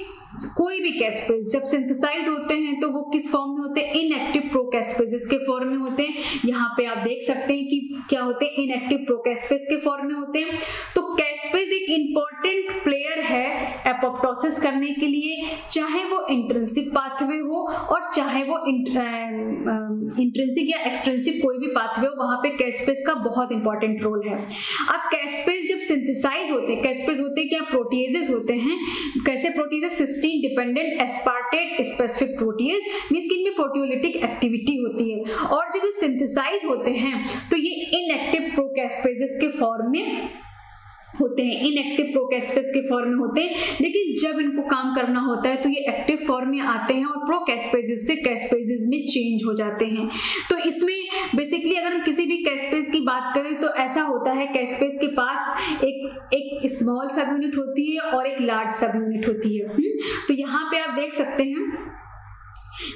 कोई भी कैस्पेज जब सिंथेसाइज होते हैं तो वो किस फॉर्म में होते हैं? इनएक्टिव प्रोकैस्पेजेस के फॉर्म में होते हैं। यहाँ पे आप देख सकते हैं कि क्या होते हैं? इनएक्टिव प्रोकैस्पेज के फॉर्म में होते हैं। तो कैस्पेज एक इंपॉर्टेंट प्लेयर है एपोप्टोसिस करने के लिए, चाहे वो इंट्रिंसिक पाथवे हो और चाहे वो इंट्रिंसिक या एक्सट्रिंसिक कोई भी पाथवे हो, वहां पे कैस्पेज का बहुत इंपॉर्टेंट रोल है। अब कैस्पेज जब सिंथेसाइज होते हैं, कैस्पेज होते हैं क्या? प्रोटीएजेस होते हैं। कैसे proteases? Cysteine dependent aspartate specific protease, means कि इनमें प्रोटियोलिटिक एक्टिविटी होती है। और जब ये सिंथेसाइज होते हैं तो ये इनएक्टिव प्रोकैस्पेजेस के फॉर्म में होते हैं, इनएक्टिव प्रोकैस्पेज के फॉर्म में होते हैं, लेकिन जब इनको काम करना होता है तो ये एक्टिव फॉर्म में आते हैं और प्रोकैस्पेजेस से कैस्पेजेस में चेंज हो जाते हैं। तो इसमें बेसिकली अगर हम किसी भी कैस्पेज की बात करें तो ऐसा होता है, कैस्पेज के पास एक स्मॉल सब यूनिट होती है और एक लार्ज सब यूनिट होती है। तो यहाँ पे आप देख सकते हैं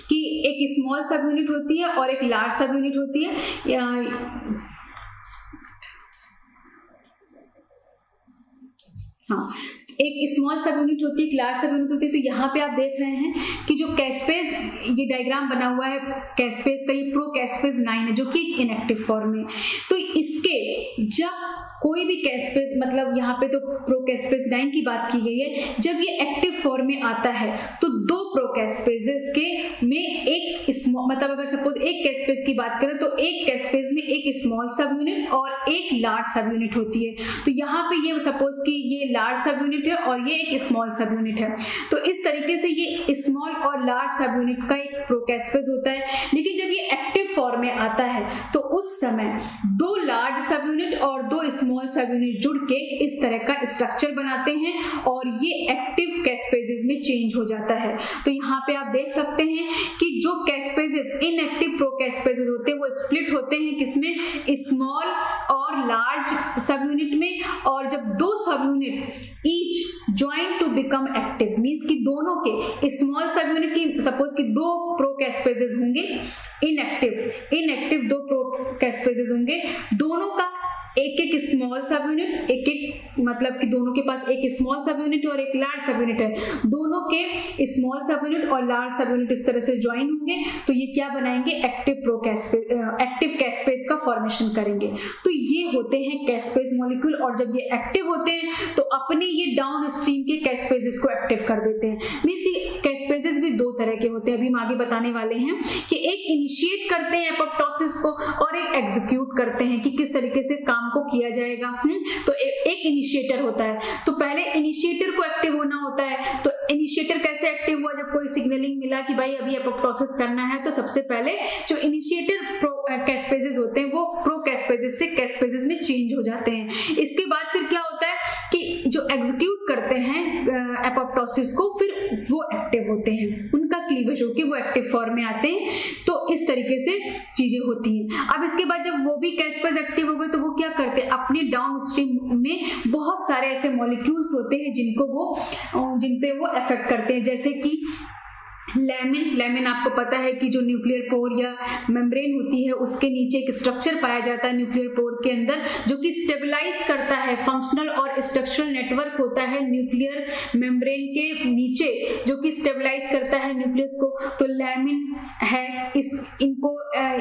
कि एक स्मॉल सब यूनिट होती है और एक लार्ज सब यूनिट होती है। हाँ, एक स्मॉल सब यूनिट होती है, एक लार्ज सब यूनिट होती है। तो यहाँ पे आप देख रहे हैं कि जो कैस्पेज, ये डायग्राम बना हुआ है कैस्पेज का, ये प्रोकैस्पेज 9 है जो कि एक इनएक्टिव फॉर्म में। तो इसके जब कोई भी कैस्पेज, मतलब यहाँ पे तो प्रोकैस्पेज 9 की बात की गई है, जब ये एक्टिव फॉर्म में आता है तो दो प्रोकैस्पेजेस के में एक मतलब अगर सपोज एक कैस्पेज की बात करें तो एक कैस्पेज में एक स्मॉल सब यूनिट और एक लार्ज सब यूनिट होती है। तो यहाँ पे ये सपोज कि ये लार्ज सब यूनिट है और ये एक स्मॉल सब यूनिट है। तो इस तरीके से ये स्मॉल और लार्ज सब यूनिट का एक प्रोकैस्पेज होता है। लेकिन जब ये एक्टिव फॉर्म में आता है तो उस समय दो लार्ज सब यूनिट और दो स्मॉल सब यूनिट जुड़ के इस तरह का स्ट्रक्चर बनाते हैं और ये एक्टिव कैस्पेजेस में चेंज हो जाता है। तो यहाँ पे आप देख सकते हैं कि जो कैस्पेजेस, इनएक्टिव प्रोकैस्पेजेस होते हैं वो स्प्लिट होते हैं किसमें, स्मॉल और लार्ज सब यूनिट में। और जब दो subunit each join to become active, means कि दोनों के स्मॉल सब यूनिट की सपोज कि दो प्रोकैस्पेजेस होंगे इनएक्टिव दो प्रोकैस्पेजेस होंगे, दोनों का एक एक स्मॉल सब यूनिट, एक एक मतलब कि दोनों के पास एक स्मॉल सब यूनिट और एक लार्ज सब यूनिट है, दोनों के स्मॉल सब यूनिट और लार्ज सब यूनिट इस तरह से ज्वाइन होंगे तो ये क्या बनाएंगे, एक्टिव कैस्पेज का फॉर्मेशन करेंगे। तो ये होते हैं कैस्पेज मॉलिक्यूल। और जब ये एक्टिव होते हैं तो अपने ये डाउन स्ट्रीम के कैस्पेजेस को एक्टिव कर देते हैं। मींस कि कैस्पेजेस भी दो तरह के होते हैं, अभी हम आगे बताने वाले हैं कि एक इनिशिएट करते हैं एपोप्टोसिस को और एक एग्जीक्यूट करते हैं कि किस तरीके से काम को किया जाएगा। तो एक इनिशिएटर होता है, तो पहले इनिशिएटर को एक्टिव होना होता है। तो इनिशिएटर कैसे एक्टिव हुआ, जब कोई सिग्नलिंग मिला कि भाई अभी एपोप्टोसिस करना है, तो सबसे पहले जो इनिशिएटर कैस्पेजेस होते हैं वो प्रोकैस्पेजेस से कैस्पेजेस में चेंज हो जाते हैं। इसके बाद फिर क्या होता है कि जो एग्जीक्यूट करते हैं एपोप्टोसिस को, फिर वो एक्टिव होते हैं, उनका क्लीवेज होके वो एक्टिव फॉर्म में आते हैं। तो इस तरीके से चीजें होती हैं। अब इसके बाद जब वो भी कैस्पेज एक्टिव हो गए तो वो क्या करते हैं, अपने डाउन स्ट्रीम में बहुत सारे ऐसे मॉलिक्यूल्स होते हैं जिन पे वो इफेक्ट करते हैं, जैसे कि लैमिन आपको पता है कि जो न्यूक्लियर पोर या मेम्ब्रेन होती है उसके नीचे एक स्ट्रक्चर पाया जाता है न्यूक्लियर पोर के अंदर, जो कि स्टेबलाइज करता है, फंक्शनल और स्ट्रक्चरल नेटवर्क होता है न्यूक्लियर मेम्ब्रेन के नीचे जो कि स्टेबलाइज करता है न्यूक्लियस को। तो लैमिन है, इनको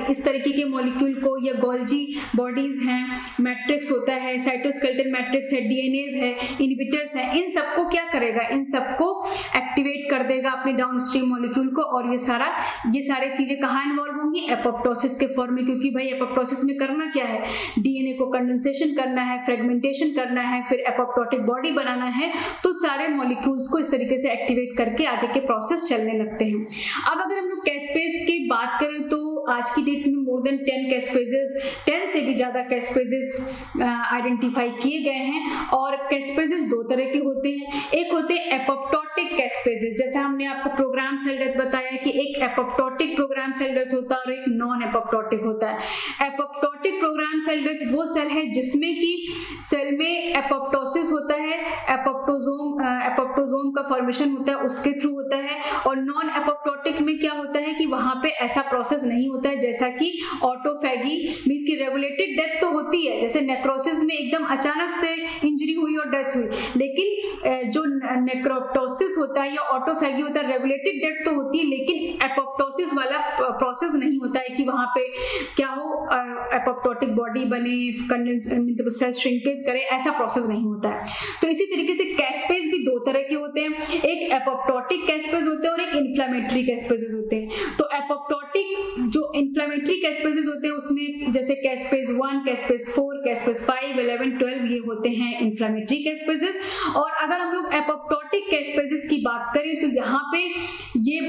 इस तरीके के मॉलिक्यूल को, या गोल्जी बॉडीज हैं, मैट्रिक्स होता है, साइटोस्केलेटन मैट्रिक्स है, डीएनएज है, इनहिबिटर्स है, इन सबको क्या करेगा, इन सबको एक्टिवेट कर देगा अपने डाउनस्ट्रीम मॉलिक्यूल को। और ये सारे चीजें कहाँ इन्वॉल्व होंगी, एपोप्टोसिस के फॉर्म में, क्योंकि भाई एपोप्टोसिस में करना क्या है, डीएनए को कंडेंसेशन करना है, फ्रेगमेंटेशन करना है, फिर एपोप्टोटिक बॉडी बनाना है। तो सारे मॉलिक्यूल्स को इस तरीके से एक्टिवेट करके आगे के प्रोसेस चलने लगते हैं। अब अगर हम लोग कैस्पेज की बात करें तो आज की डेट में मोर देन 10 कैस्पेजेस, 10 से भी ज्यादा कैस्पेजेस आइडेंटिफाई किए गए हैं। और कैस्पेजेस दो तरह के होते हैं, एक होते हैं एपोप्टोटिक कैस्पेजेस, जैसे हमने आपको प्रोग्राम सेल डेथ बताया कि एक एपोप्टोटिक प्रोग्राम सेल डेथ होता है और एक नॉन एपोप्टोटिक होता है। एपोप्टोटिक प्रोग्राम सेल डेथ वो सेल है जिसमें कि सेल में एपोप्टोसिस होता है, एपोप्टोजोम का फॉर्मेशन होता है, उसके थ्रू होता है। और नॉन एपोप्टोटिक में क्या होता है कि वहां पे ऐसा प्रोसेस नहीं होता है, जैसा कि ऑटोफैगी मींस की रेगुलेटेड डेथ तो होती है, जैसे नेक्रोसिस में एकदम अचानक से इंजरी हुई और डेथ हुई, लेकिन जो नेक्रोप्टोसिस होता है या ऑटोफैगी होता है, रेगुलेटेड डेथ तो होती है, लेकिन एपोप्टोसिस वाला प्रोसेस नहीं होता है कि वहां पे क्या हो, एपोप्टोटिक बॉडी बने, मतलब सेल श्रिंकेज करे, ऐसा प्रोसेस नहीं होता है। तो इसी तरीके से कैस्पेज भी दो तरह के होते हैं, एक एपोप्टोटिक कैस्पेज होते हैं और एक इन्फ्लेमेटरी कैस्पेजेस होते हैं। तो एपोप्टोटिक जो इन्फ्लेमेटरी कैस्पेजेस होते हैं उसमें जैसे कैस्पेज 1, कैस्पेज 4, कैस्पेज 5, 11, 12 ये होते हैं इन्फ्लेमेटरी कैस्पेजेस। और अगर हम लोग एपोप्टोटिक कैस्पेजेस की बात करें तो यहाँ पे ये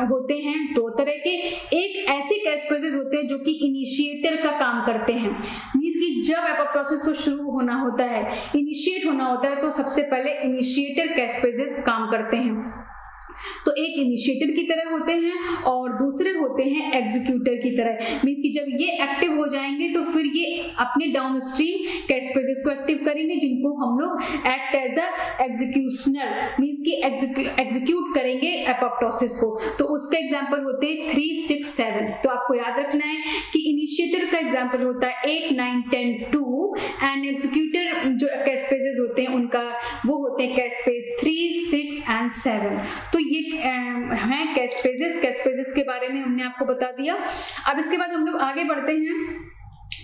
होते हैं दो तरह के, एक ऐसे कैस्पेजेस होते हैं जो कि इनिशिएटर का काम करते हैं, मींस कि जब एपोप्टोसिस को शुरू होना होता है, इनिशिएट होना होता है, तो सबसे पहले इनिशिएटर कैस्पेजेस काम करते हैं। तो एक इनिशिएटर की तरह होते हैं और दूसरे होते हैं एग्जीक्यूटर की तरह। मींस कि जब ये एक्टिव हो जाएंगे तो फिर ये अपने डाउनस्ट्रीम कैस्पेजेस को एक्टिव करेंगे, जिनको हम लोग act as a executioner, means कि एग्जीक्यूट करेंगे एपोप्टोसिस को। तो उसका एग्जांपल होते हैं 3, 6, 7। तो आपको याद रखना है कि इनिशिएटर का एग्जांपल होता है 8, 9, 10, 2 एंड एग्जीक्यूटर जो कैस्पेजेस होते हैं उनका वो होते हैं कैस्पेज 3, 6 एंड 7। तो ये हैं कैस्पेजेस के बारे में हमने आपको बता दिया। अब इसके बाद हम लोग आगे बढ़ते हैं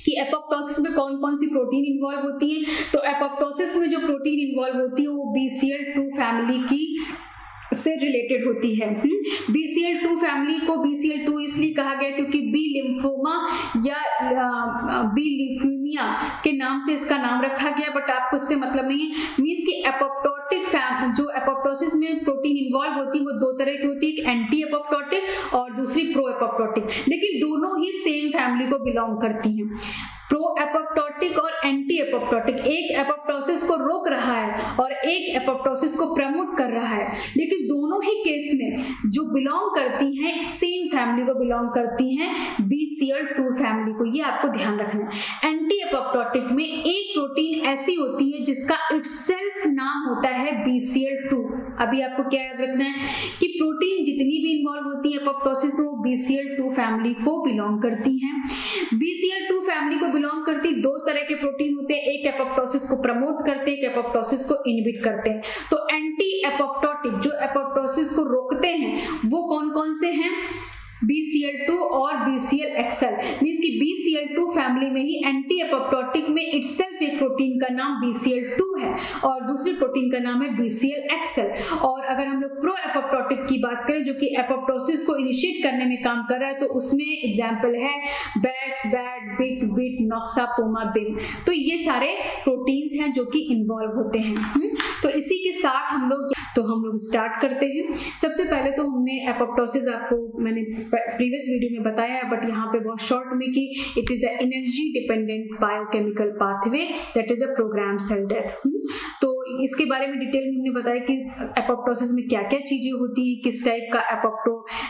कि एपोप्टोसिस में कौन कौन सी प्रोटीन इन्वॉल्व होती है। तो एपोप्टोसिस में जो प्रोटीन इन्वॉल्व होती है वो BCL2 फैमिली की से रिलेटेड होती है। BCL2 फैमिली को BCL2 इसलिए कहा गया क्योंकि बी लिम्फोमा या बी ल्यूकेमिया के नाम से इसका नाम रखा गया, बट आपको इससे मतलब नहीं है। मींस कि एपोप्टोटिक जो एपोप्टोसिस में प्रोटीन इन्वॉल्व होती है वो दो तरह की होती है, एक एंटी एपोप्टोटिक और दूसरी प्रो एपोप्टोटिक, लेकिन दोनों ही सेम फैमिली को बिलोंग करती हैं। प्रो एपोप्टोटिक और एंटी एपोप्टोटिक, एक एपोप्टोसिस को रोक रहा है और एक एपोप्टोसिस को प्रमोट कर रहा है, लेकिन दोनों ही केस में जो बिलोंग करती हैं सेम फैमिली को बिलोंग करती हैं, BCL2 फैमिली को। ये आपको ध्यान रखना है। एंटी एपोप्टोटिक में एक प्रोटीन ऐसी होती है जिसका इटसेल्फ नाम होता है BCL2। अभी आपको क्या याद रखना है कि प्रोटीन जितनी भी इन्वॉल्व होती है एपोप्टोसिस में वो BCL2 फैमिली को बिलोंग करती हैं। BCL2 फैमिली को बिलोंग करती दो तरह के प्रोटीन होते हैं, एक एपोप्टोसिस को प्रमोट करते हैं, एक एपोप्टोसिस को इनहिबिट करते हैं। तो एंटी एपोप्टोटिक जो एपोप्टोसिस को रोकते हैं वो कौन कौन से हैं? BCL2 और BCL-XL। मींस कि BCL2 फैमिली में ही एंटी एपोप्टोटिक में इटसेल्फ एक प्रोटीन का नाम BCL2 है और दूसरी प्रोटीन का नाम है BCL-XL। और अगर हम लोग प्रो एपोप्टोटिक की बात करें जो कि एपोप्टोसिस को इनिशिएट करने में काम कर रहा है, तो उसमें एग्जाम्पल है बैक्स, बैट, बिग, बिट, नॉक्सा, पोमा, बिम। तो ये सारे प्रोटीन्स हैं जो कि इन्वॉल्व होते हैं। तो इसी के साथ हम लोग स्टार्ट करते हैं। सबसे पहले तो हमने एपोप्टोसिस आपको मैंने प्रीवियस वीडियो में बताया है, बट यहाँ पे बहुत शॉर्ट में कि it is a energy dependent biochemical pathway that is a programme cell death. तो इसके बारे में डिटेल में हमने बताया कि एपोप्टोसिस में क्या क्या चीजें होती हैं, किस टाइप का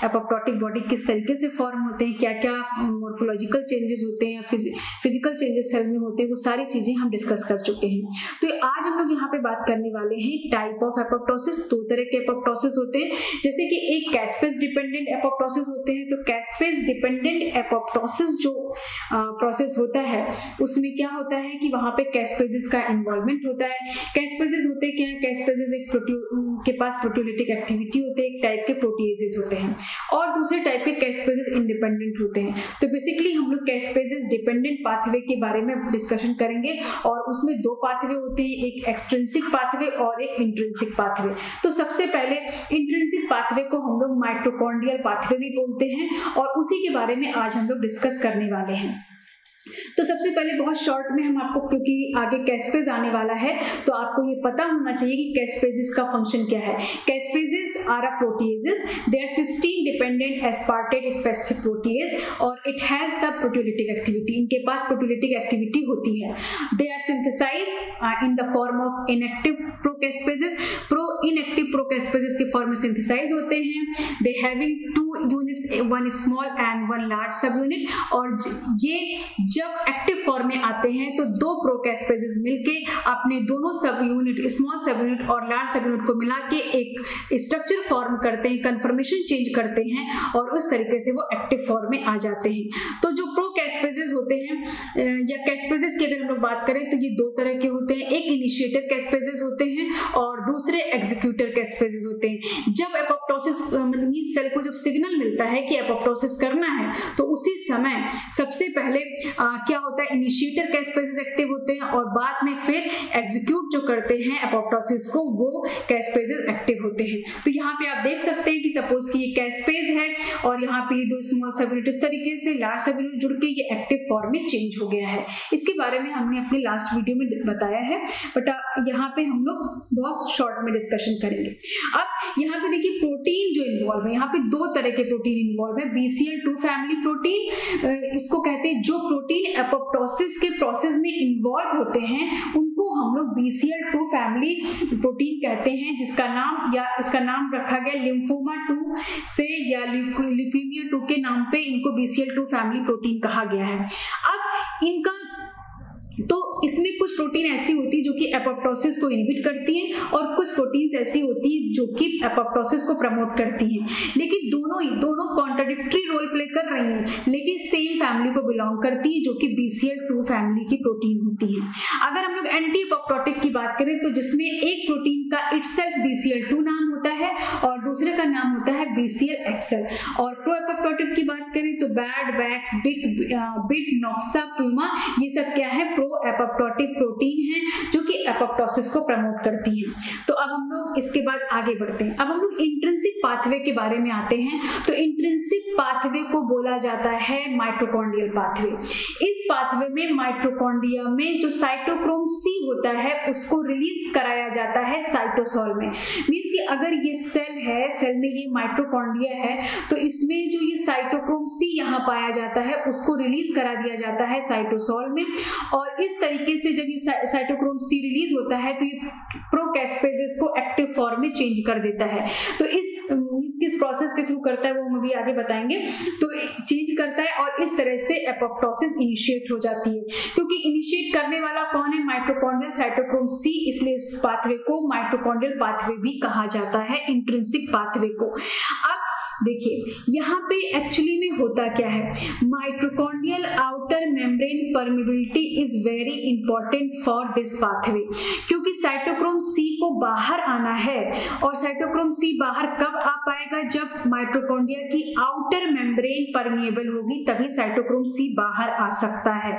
एपोप्टोटिक बॉडी किस तरीके से फॉर्म होते हैं, क्या क्या मॉर्फोलॉजिकल चेंजेस होते हैं, फिजिकल चेंजेस सेल में होते हैं, वो सारी चीजें हम डिस्कस कर चुके हैं। तो आज हम लोग यहाँ पे बात करने वाले हैं टाइप ऑफ एपोप्टोसिस। दो तरह के एपोप्टोसिस होते हैं, जैसे कि एक कैस्पेज डिपेंडेंट एपोप्टोसिस होते हैं। तो कैस्पेज डिपेंडेंट एपोप्टोसिस जो प्रोसेस होता है उसमें क्या होता है कि वहां पे कैस्पेजेस का इन्वॉल्वमेंट होता है। कैस्पेजेस होते क्या है? कैस्पेजेस एक के पास प्रोटियोलिटिक एक्टिविटी होते हैं, एक टाइप के प्रोटीएजेस होते हैं, और दूसरे टाइप के कैस्पेजेस इंडिपेंडेंट होते हैं। तो बेसिकली हम लोग कैस्पेजेस डिपेंडेंट पाथवे के बारे में डिस्कशन करेंगे और उसमें दो पाथवे होते हैं, एक एक्सट्रिंसिक पाथवे और एक इंट्रिंसिक पाथवे। तो सबसे पहले इंट्रिंसिक पाथवे को हम लोग माइटोकॉन्ड्रियल पाथवे भी बोलते हैं और उसी के बारे में आज हम लोग डिस्कस करने वाले हैं। तो सबसे पहले बहुत शॉर्ट में हम आपको, क्योंकि आगे कैस्पेज आने वाला है तो आपको ये पता होना चाहिए कि कैस्पेजेस का फंक्शन क्या है। Caspases are a proteases, they are cysteine dependent aspartate specific protease और it has the proteolytic activity. इनके पास प्रोटियोलिटिक एक्टिविटी होती है। They are synthesized in the form of inactive procaspases. Inactive procaspases के फॉर्म में सिंथेसाइज होते हैं। They having 2 units, one small and one large subunit. और ये जब एक्टिव फॉर्म में आते हैं तो दो प्रोकैस्पेजेस मिलके अपने दोनों सब यूनिट, स्मॉल सब यूनिट और लार्ज सब यूनिट को मिला के एक स्ट्रक्चर फॉर्म करते हैं, कन्फर्मेशन चेंज करते हैं और उस तरीके से वो एक्टिव फॉर्म में आ जाते हैं। तो जो प्रोकैस्पेजेस होते हैं या कैस्पेजेस की अगर हम लोग बात करें तो ये दो तरह के होते हैं, एक इनिशिएटर कैस्पेजेस होते हैं और दूसरे एग्जीक्यूटर कैस्पेजेस होते हैं। जब एपोप्टोसिस मींस सेल को जब सिग्नल मिलता है कि एपोप्टोसिस करना है तो उसी समय सबसे पहले क्या होता है, इनिशिएटर कैस्पेजेस एक्टिव होते हैं और बाद में फिर एग्जीक्यूट जो करते हैं एपोप्टोसिस को वो कैस्पेजेस एक्टिव होते हैं। तो यहाँ पे आप देख सकते हैं कि सपोज कि ये कैस्पेज है और यहाँ पे दो स्मॉल सब यूनिट इस तरीके से लार्ज सब यूनिट जुड़ के ये एक्टिव फॉर्म में चेंज हो गया है। इसके बारे में हमने अपने लास्ट वीडियो में बताया है, बट यहाँ पे हम लोग बहुत शॉर्ट में डिस्कशन करेंगे। अब यहाँ पे देखिए प्रोटीन जो इन्वॉल्व है, यहाँ पे 2 तरह के प्रोटीन इन्वॉल्व है। BCL2 फैमिली प्रोटीन, इसको कहते हैं जो प्रोटीन एपोप्टोसिस के प्रोसेस में इन्वॉल्व होते हैं उनको हम लोग BCL2 फैमिली प्रोटीन कहते हैं, जिसका नाम या इसका नाम रखा गया लिम्फोमा 2 से या ल्यूकेमिया 2 के नाम पे इनको BCL2 फैमिली प्रोटीन कहा गया है। अब इनका तो इसमें कुछ प्रोटीन ऐसी होती है जो कि एपोप्टोसिस को इनहिबिट करती हैं और कुछ प्रोटीन्स ऐसी होती है जो कि एपोप्टोसिस को प्रमोट करती हैं, लेकिन दोनों कॉन्ट्राडिक्टरी रोल प्ले कर रही हैं, लेकिन सेम फैमिली को बिलोंग करती है जो कि BCL2 फैमिली की प्रोटीन होती है। अगर हम लोग एंटी एपोप्टोटिक की बात करें तो जिसमें एक प्रोटीन का इटसेल्फ BCL2 नाम होता है और दूसरे का नाम होता है BCLXL, और प्रो एपोप्टोटिक की बात करें तो बैड, वैक्स, बिट, नॉक्सा, प्यूमा, ये सब क्या है, प्रो एपोप्टोटिक प्रोटीन है जो कि एपोप्टोसिस को प्रमोट करती हैं। तो अब हम लोग इसके बाद आगे बढ़ते हैं। अब हम लोग इंट्रिंसिक पाथवे के बारे में आते हैं। तो इंट्रिंसिक पाथवे को बोला जाता है माइटोकॉन्ड्रियल पाथवे। इस पाथवे में माइटोकॉन्ड्रिया में जो साइटोक्रोम C होता है उसको रिलीज कराया जाता है साइटोसोल में। मींस कि अगर ये सेल है, सेल में ये माइटोकॉन्ड्रिया है, तो इसमें जो ये साइटोक्रोम C यहाँ पाया जाता है उसको रिलीज करा दिया जाता है साइटोसोल में, और इस तरीके से जब ये साइटोक्रोम C रिलीज होता है तो ये प्रोकैस्पेजेस को एक्टिव फॉर्म में चेंज कर देता है। तो किस प्रोसेस के थ्रू करता है वो हम अभी आगे बताएंगे। तो चेंज करता है और इस तरह से एपोप्टोसिस इनिशिएट हो जाती है। क्योंकि इनिशिएट करने वाला कौन है, माइटोकॉन्ड्रियल साइटोक्रोम C, इसलिए इस पाथवे को माइटोकॉन्ड्रियल पाथवे भी कहा जाता है, इंट्रिंसिक पाथवे को। अब देखिए यहाँ पे एक्चुअली में होता क्या है, mitochondrial outer membrane permeability is very important for this pathway, क्योंकि साइटोक्रोम C को बाहर आना है, और साइटोक्रोम C बाहर कब आ पाएगा, जब माइटोकॉन्ड्रिया की आउटर मेम्ब्रेन परमिएबल होगी, तभी साइटोक्रोम C बाहर आ सकता है।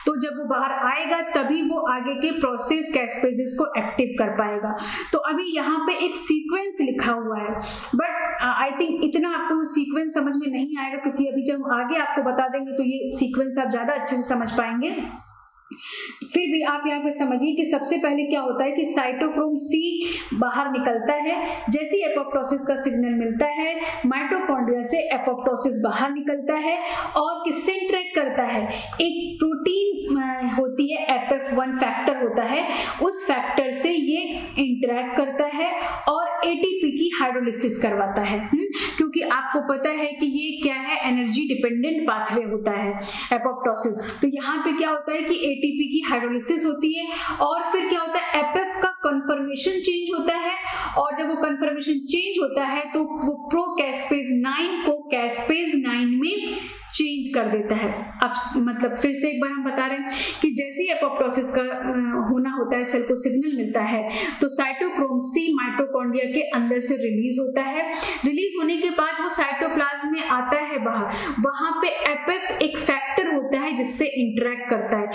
तो जब वो बाहर आएगा तभी वो आगे के प्रोसेस कैस्पेजेस को एक्टिव कर पाएगा। तो अभी यहाँ पे एक सीक्वेंस लिखा हुआ है, बट आई थिंक इतना आपको सीक्वेंस समझ में नहीं आएगा, क्योंकि अभी जब हम आगे आपको बता देंगे तो ये सीक्वेंस आप ज्यादा अच्छे से समझ पाएंगे। फिर भी आप यहाँ पे समझिए कि सबसे पहले क्या होता है कि साइटोक्रोम C बाहर निकलता है। जैसे ही एपोप्टोसिस का सिग्नल मिलता है, माइटोकॉन्ड्रिया से एपोप्टोसिस बाहर निकलता है और किससे इंटरेक्ट करता है, एक प्रोटीन होती है FF1 फैक्टर होता है, उस फैक्टर से ये इंटरेक्ट करता है और ATP की हाइड्रोलिसिस करवाता है। क्योंकि आपको पता है कि ये क्या है, एनर्जी डिपेंडेंट पाथवे होता है एपोप्टोसिस। तो यहाँ पे क्या होता है कि ATP की हाइड्रोलिसिस होती है और फिर क्या होता है, FF का कन्फर्मेशन चेंज होता है, और जब वो कन्फर्मेशन चेंज होता है तो वो प्रोकैस्पेज 9 को कैस्पेज 9 में चेंज कर देता है। अब मतलब फिर से एक बार हम बता रहे हैं कि जैसे ही एपोप्टोसिस का होना होता है, सेल को सिग्नल मिलता है, तो साइटोक्रोम C माइटोकॉन्ड्रिया के अंदर से रिलीज होता है। रिलीज होने के बाद वो साइटोप्लाज्म में आता है बाहर, वहां पे FF एक फैक्टर होता है जिससे इंटरेक्ट करता है।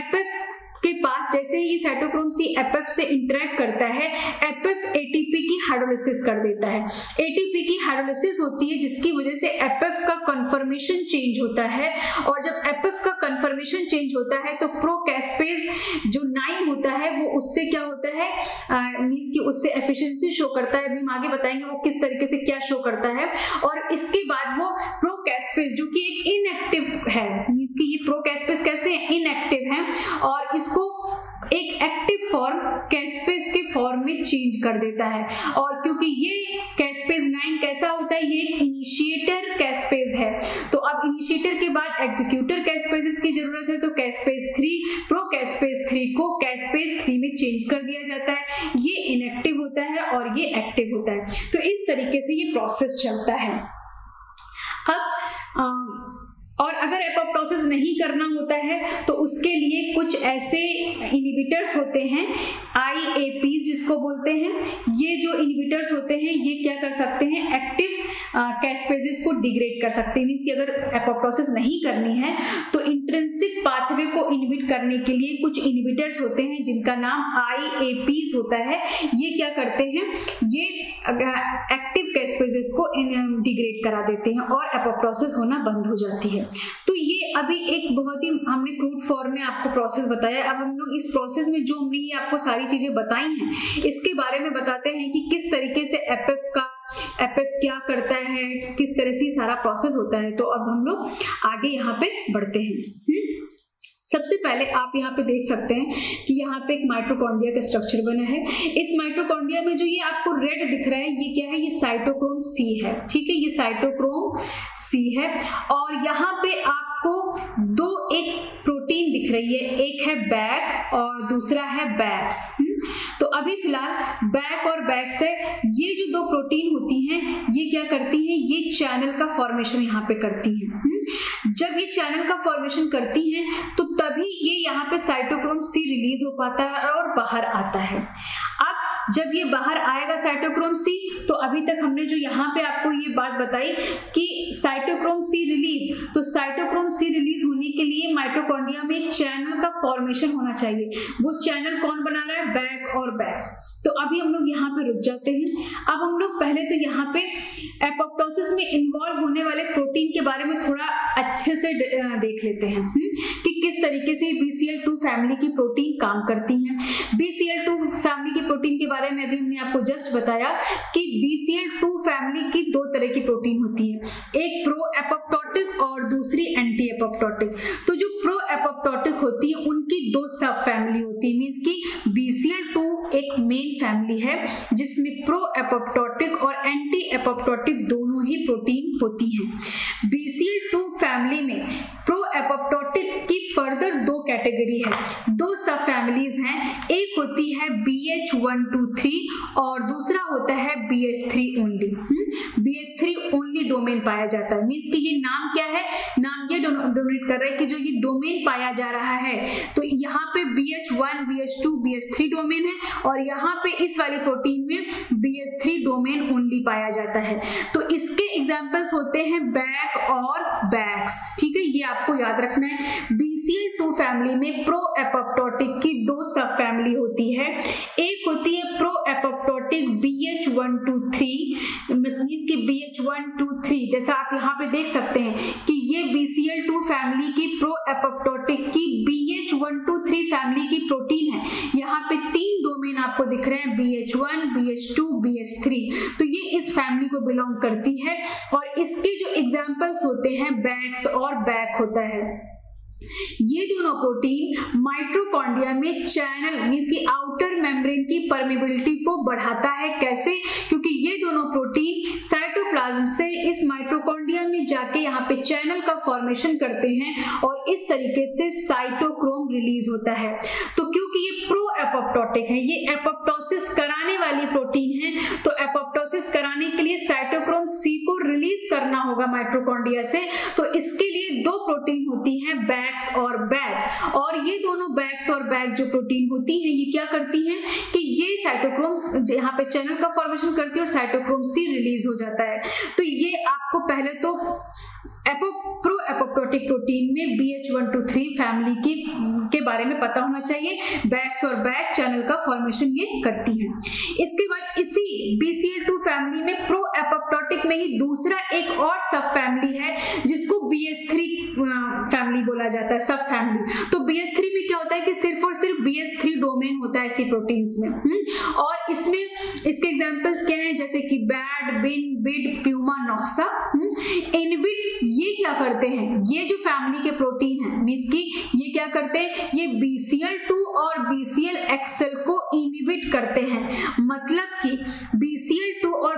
FF के पास जैसे ही साइटोक्रोम C FF से इंटरेक्ट करता है, FF ATP की हाइड्रोलिसिस कर देता है। ATP की हाइड्रोलिसिस होती है जिसकी वजह से FF का कन्फर्मेशन चेंज होता है, और जब FF का कन्फर्मेशन चेंज होता है तो प्रोकैस्पेज जो 9 होता है वो उससे क्या होता है, मींस कि उससे एफिशिएंसी शो करता है। अभी हम आगे बताएंगे वो किस तरीके से क्या शो करता है। और इसके बाद वो प्रोकैस्पेज जो कि एक इनएक्टिव है, मींस कि ये प्रोकैस्पेज कैसे इनएक्टिव है, और इसको एक एक्टिव फॉर्म कैस्पेज के फॉर्म में चेंज कर देता है। और क्योंकि ये कैस्पेज 9 कैसा होता है, ये एक इनिशिएटर कैस्पेज है, तो अब इनिशिएटर के बाद एग्जीक्यूटर कैस्पेजेस की जरूरत है, तो कैस्पेज 3 प्रोकैस्पेज 3 को कैस्पेज 3 में चेंज कर दिया जाता है। ये इनएक्टिव होता है और ये एक्टिव होता है। तो इस तरीके से ये प्रोसेस चलता है। अब और अगर एपोप्टोसिस नहीं करना होता है तो उसके लिए कुछ ऐसे इनहिबिटर्स होते हैं, IAPs जिसको बोलते हैं। ये जो इनहिबिटर्स होते हैं ये क्या कर सकते हैं, एक्टिव कैस्पेजेस को डिग्रेड कर सकते हैं। मींस कि अगर एपोप्टोसिस नहीं करनी है तो इंट्रिंसिक पाथवे को इनहिबिट करने के लिए कुछ इनहिबिटर्स होते हैं जिनका नाम IAPs होता है। ये क्या करते हैं, ये एक्टिव कैस्पेजेस को डिग्रेड करा देते हैं और एपोप्टोसिस होना बंद हो जाती है। तो ये अभी एक बहुत ही हमने क्रूड फॉर्म में आपको प्रोसेस बताया। अब हम लोग इस प्रोसेस में जो हमने ये आपको सारी चीजें बताई हैं इसके बारे में बताते हैं कि किस तरीके से FF का एफएफ क्या करता है, किस तरह से सारा प्रोसेस होता है। तो अब हम लोग आगे यहाँ पे बढ़ते हैं। सबसे पहले आप यहाँ पे देख सकते हैं कि यहाँ पे एक माइटोकॉन्ड्रिया का स्ट्रक्चर बना है। इस माइटोकॉन्ड्रिया में जो ये आपको रेड दिख रहा है, ये क्या है, ये साइटोक्रोम सी है, ठीक है, ये साइटोक्रोम सी है। और यहाँ पे आपको दो एक प्रोटीन दिख रही है, एक है बैक और दूसरा है बैक्स। तो अभी फिलहाल बैक और बैक से ये जो दो प्रोटीन होती हैं, ये क्या करती हैं, ये चैनल का फॉर्मेशन यहाँ पे करती हैं। जब ये चैनल का फॉर्मेशन करती हैं तो तभी ये यहाँ पे साइटोक्रोम सी रिलीज हो पाता है और बाहर आता है। अब जब ये बाहर आएगा साइटोक्रोम सी, तो अभी तक हमने जो यहाँ पे आपको ये बात बताई कि साइटोक्रोम सी रिलीज, तो साइटोक्रोम सी रिलीज होने के लिए माइटोकॉन्ड्रिया में एक चैनल का फॉर्मेशन होना चाहिए। वो चैनल कौन बना रहा है, बैक और बैक्स। तो अभी हम लोग यहाँ पे रुक जाते हैं। अब हम लोग पहले तो यहाँ पे एपोप्टोसिस में इन्वॉल्व होने वाले प्रोटीन के बारे में थोड़ा अच्छे से देख लेते हैं कि किस तरीके से BCL2 फैमिली की प्रोटीन काम करती हैं। BCL2 फैमिली की प्रोटीन के बारे में अभी हमने आपको जस्ट बताया कि BCL2 फैमिली की दो तरह की प्रोटीन होती है, एक प्रो एपोप्टोटिक और दूसरी एंटी एपोप्टोटिक। तो जो प्रो एपोप्टोटिक होती है उनकी दो सब फैमिली होती है, मींस की BCL2 एक मेन फैमिली है जिसमें प्रो एपोप्टोटिक और एंटी एपोप्टोटिक दोनों ही प्रोटीन होती हैं। BCL2 फैमिली में प्रो एपोप्टोटिक की फर्दर दो कैटेगरी है, दो सब फैमिलीज हैं, एक होती है BH123 और दूसरा होता है BH3 only. BH3 only domain पाया जाता है, मींस कि ये नाम क्या है, नाम ये डोनेट कर रहा है कि जो ये डोमेन पाया जा रहा है, तो यहाँ पे BH1, BH2, BH3 डोमेन है और यहाँ पे इस वाली प्रोटीन में BH3 डोमेन ओनली पाया जाता है। तो इसके एग्जांपल्स होते हैं बैक और बैक्स, ठीक है, ये आपको याद रखना है। BCL2 फैमिली में प्रो एपोप्टोटिक की दो सब फैमिली होती है, एक होती है प्रो एपोप्टोटिक BH123, मींस कि BH123 जैसा आप यहाँ पे देख सकते हैं कि ये BCL2 फैमिली की प्रो एपोप्टोटिक की BH123 फैमिली की प्रोटीन है। यहाँ पे तीन डोमेन आपको दिख रहे हैं, BH1, BH2, BH3, तो ये इस फैमिली को बिलोंग करती है। और इसके जो एग्जाम्पल्स होते हैं बैक्स और बैक होता है। ये दोनों प्रोटीन माइटोकॉन्ड्रिया में चैनल मींस की आउटर मेम्ब्रेन की परमेबिलिटी को बढ़ाता है। कैसे? क्योंकि ये दोनों प्रोटीन साइटोप्लाज्म से इस माइटोकॉन्ड्रिया में जाके यहाँ पे चैनल का फॉर्मेशन करते हैं और इस तरीके से साइटोक्रोम रिलीज होता है। तो क्योंकि ये प्रो एपोप्टोटिक है, ये एपोप्टोसिस कराने वाली प्रोटीन है, तो एपोप्टोसिस कराने के लिए साइटोक्रोम सी को रिलीज करना होगा माइटोकॉन्ड्रिया से। तो इसके लिए दो प्रोटीन होती हैं, बैक्स और बैक, और ये दोनों बैक्स और बैक जो प्रोटीन होती हैं ये क्या करती हैं कि ये साइटोक्रोम यहाँ पे चैनल का फॉर्मेशन करती है और साइटोक्रोम सी रिलीज हो जाता है। तो ये आपको पहले तो प्रो एपोप्टोटिक प्रोटीन में BH123 फैमिली के बारे में पता होना चाहिए, बैक्स और बैक चैनल का फॉर्मेशन ये करती हैं। इसके बाद इसी BCL2 फैमिली में प्रो एपोप्टोटिक में ही दूसरा एक और सब फैमिली है जिसको BH3 फैमिली बोला जाता है, सब फैमिली। तो BH3 में क्या होता है कि सिर्फ और सिर्फ BH3 डोमेन होता है इसी प्रोटीन्स में। और इसमें इसके एग्जांपल्स क्या हैं, जैसे कि बैड, बिन, बिड, प्यूमा, नॉक्सा, इनबिट। ये क्या करते हैं, ये जो फैमिली के प्रोटीन है मींस की ये क्या करते हैं, ये BCL2 और BCLXL को इनहिबिट करते हैं। मतलब कि BCL2 और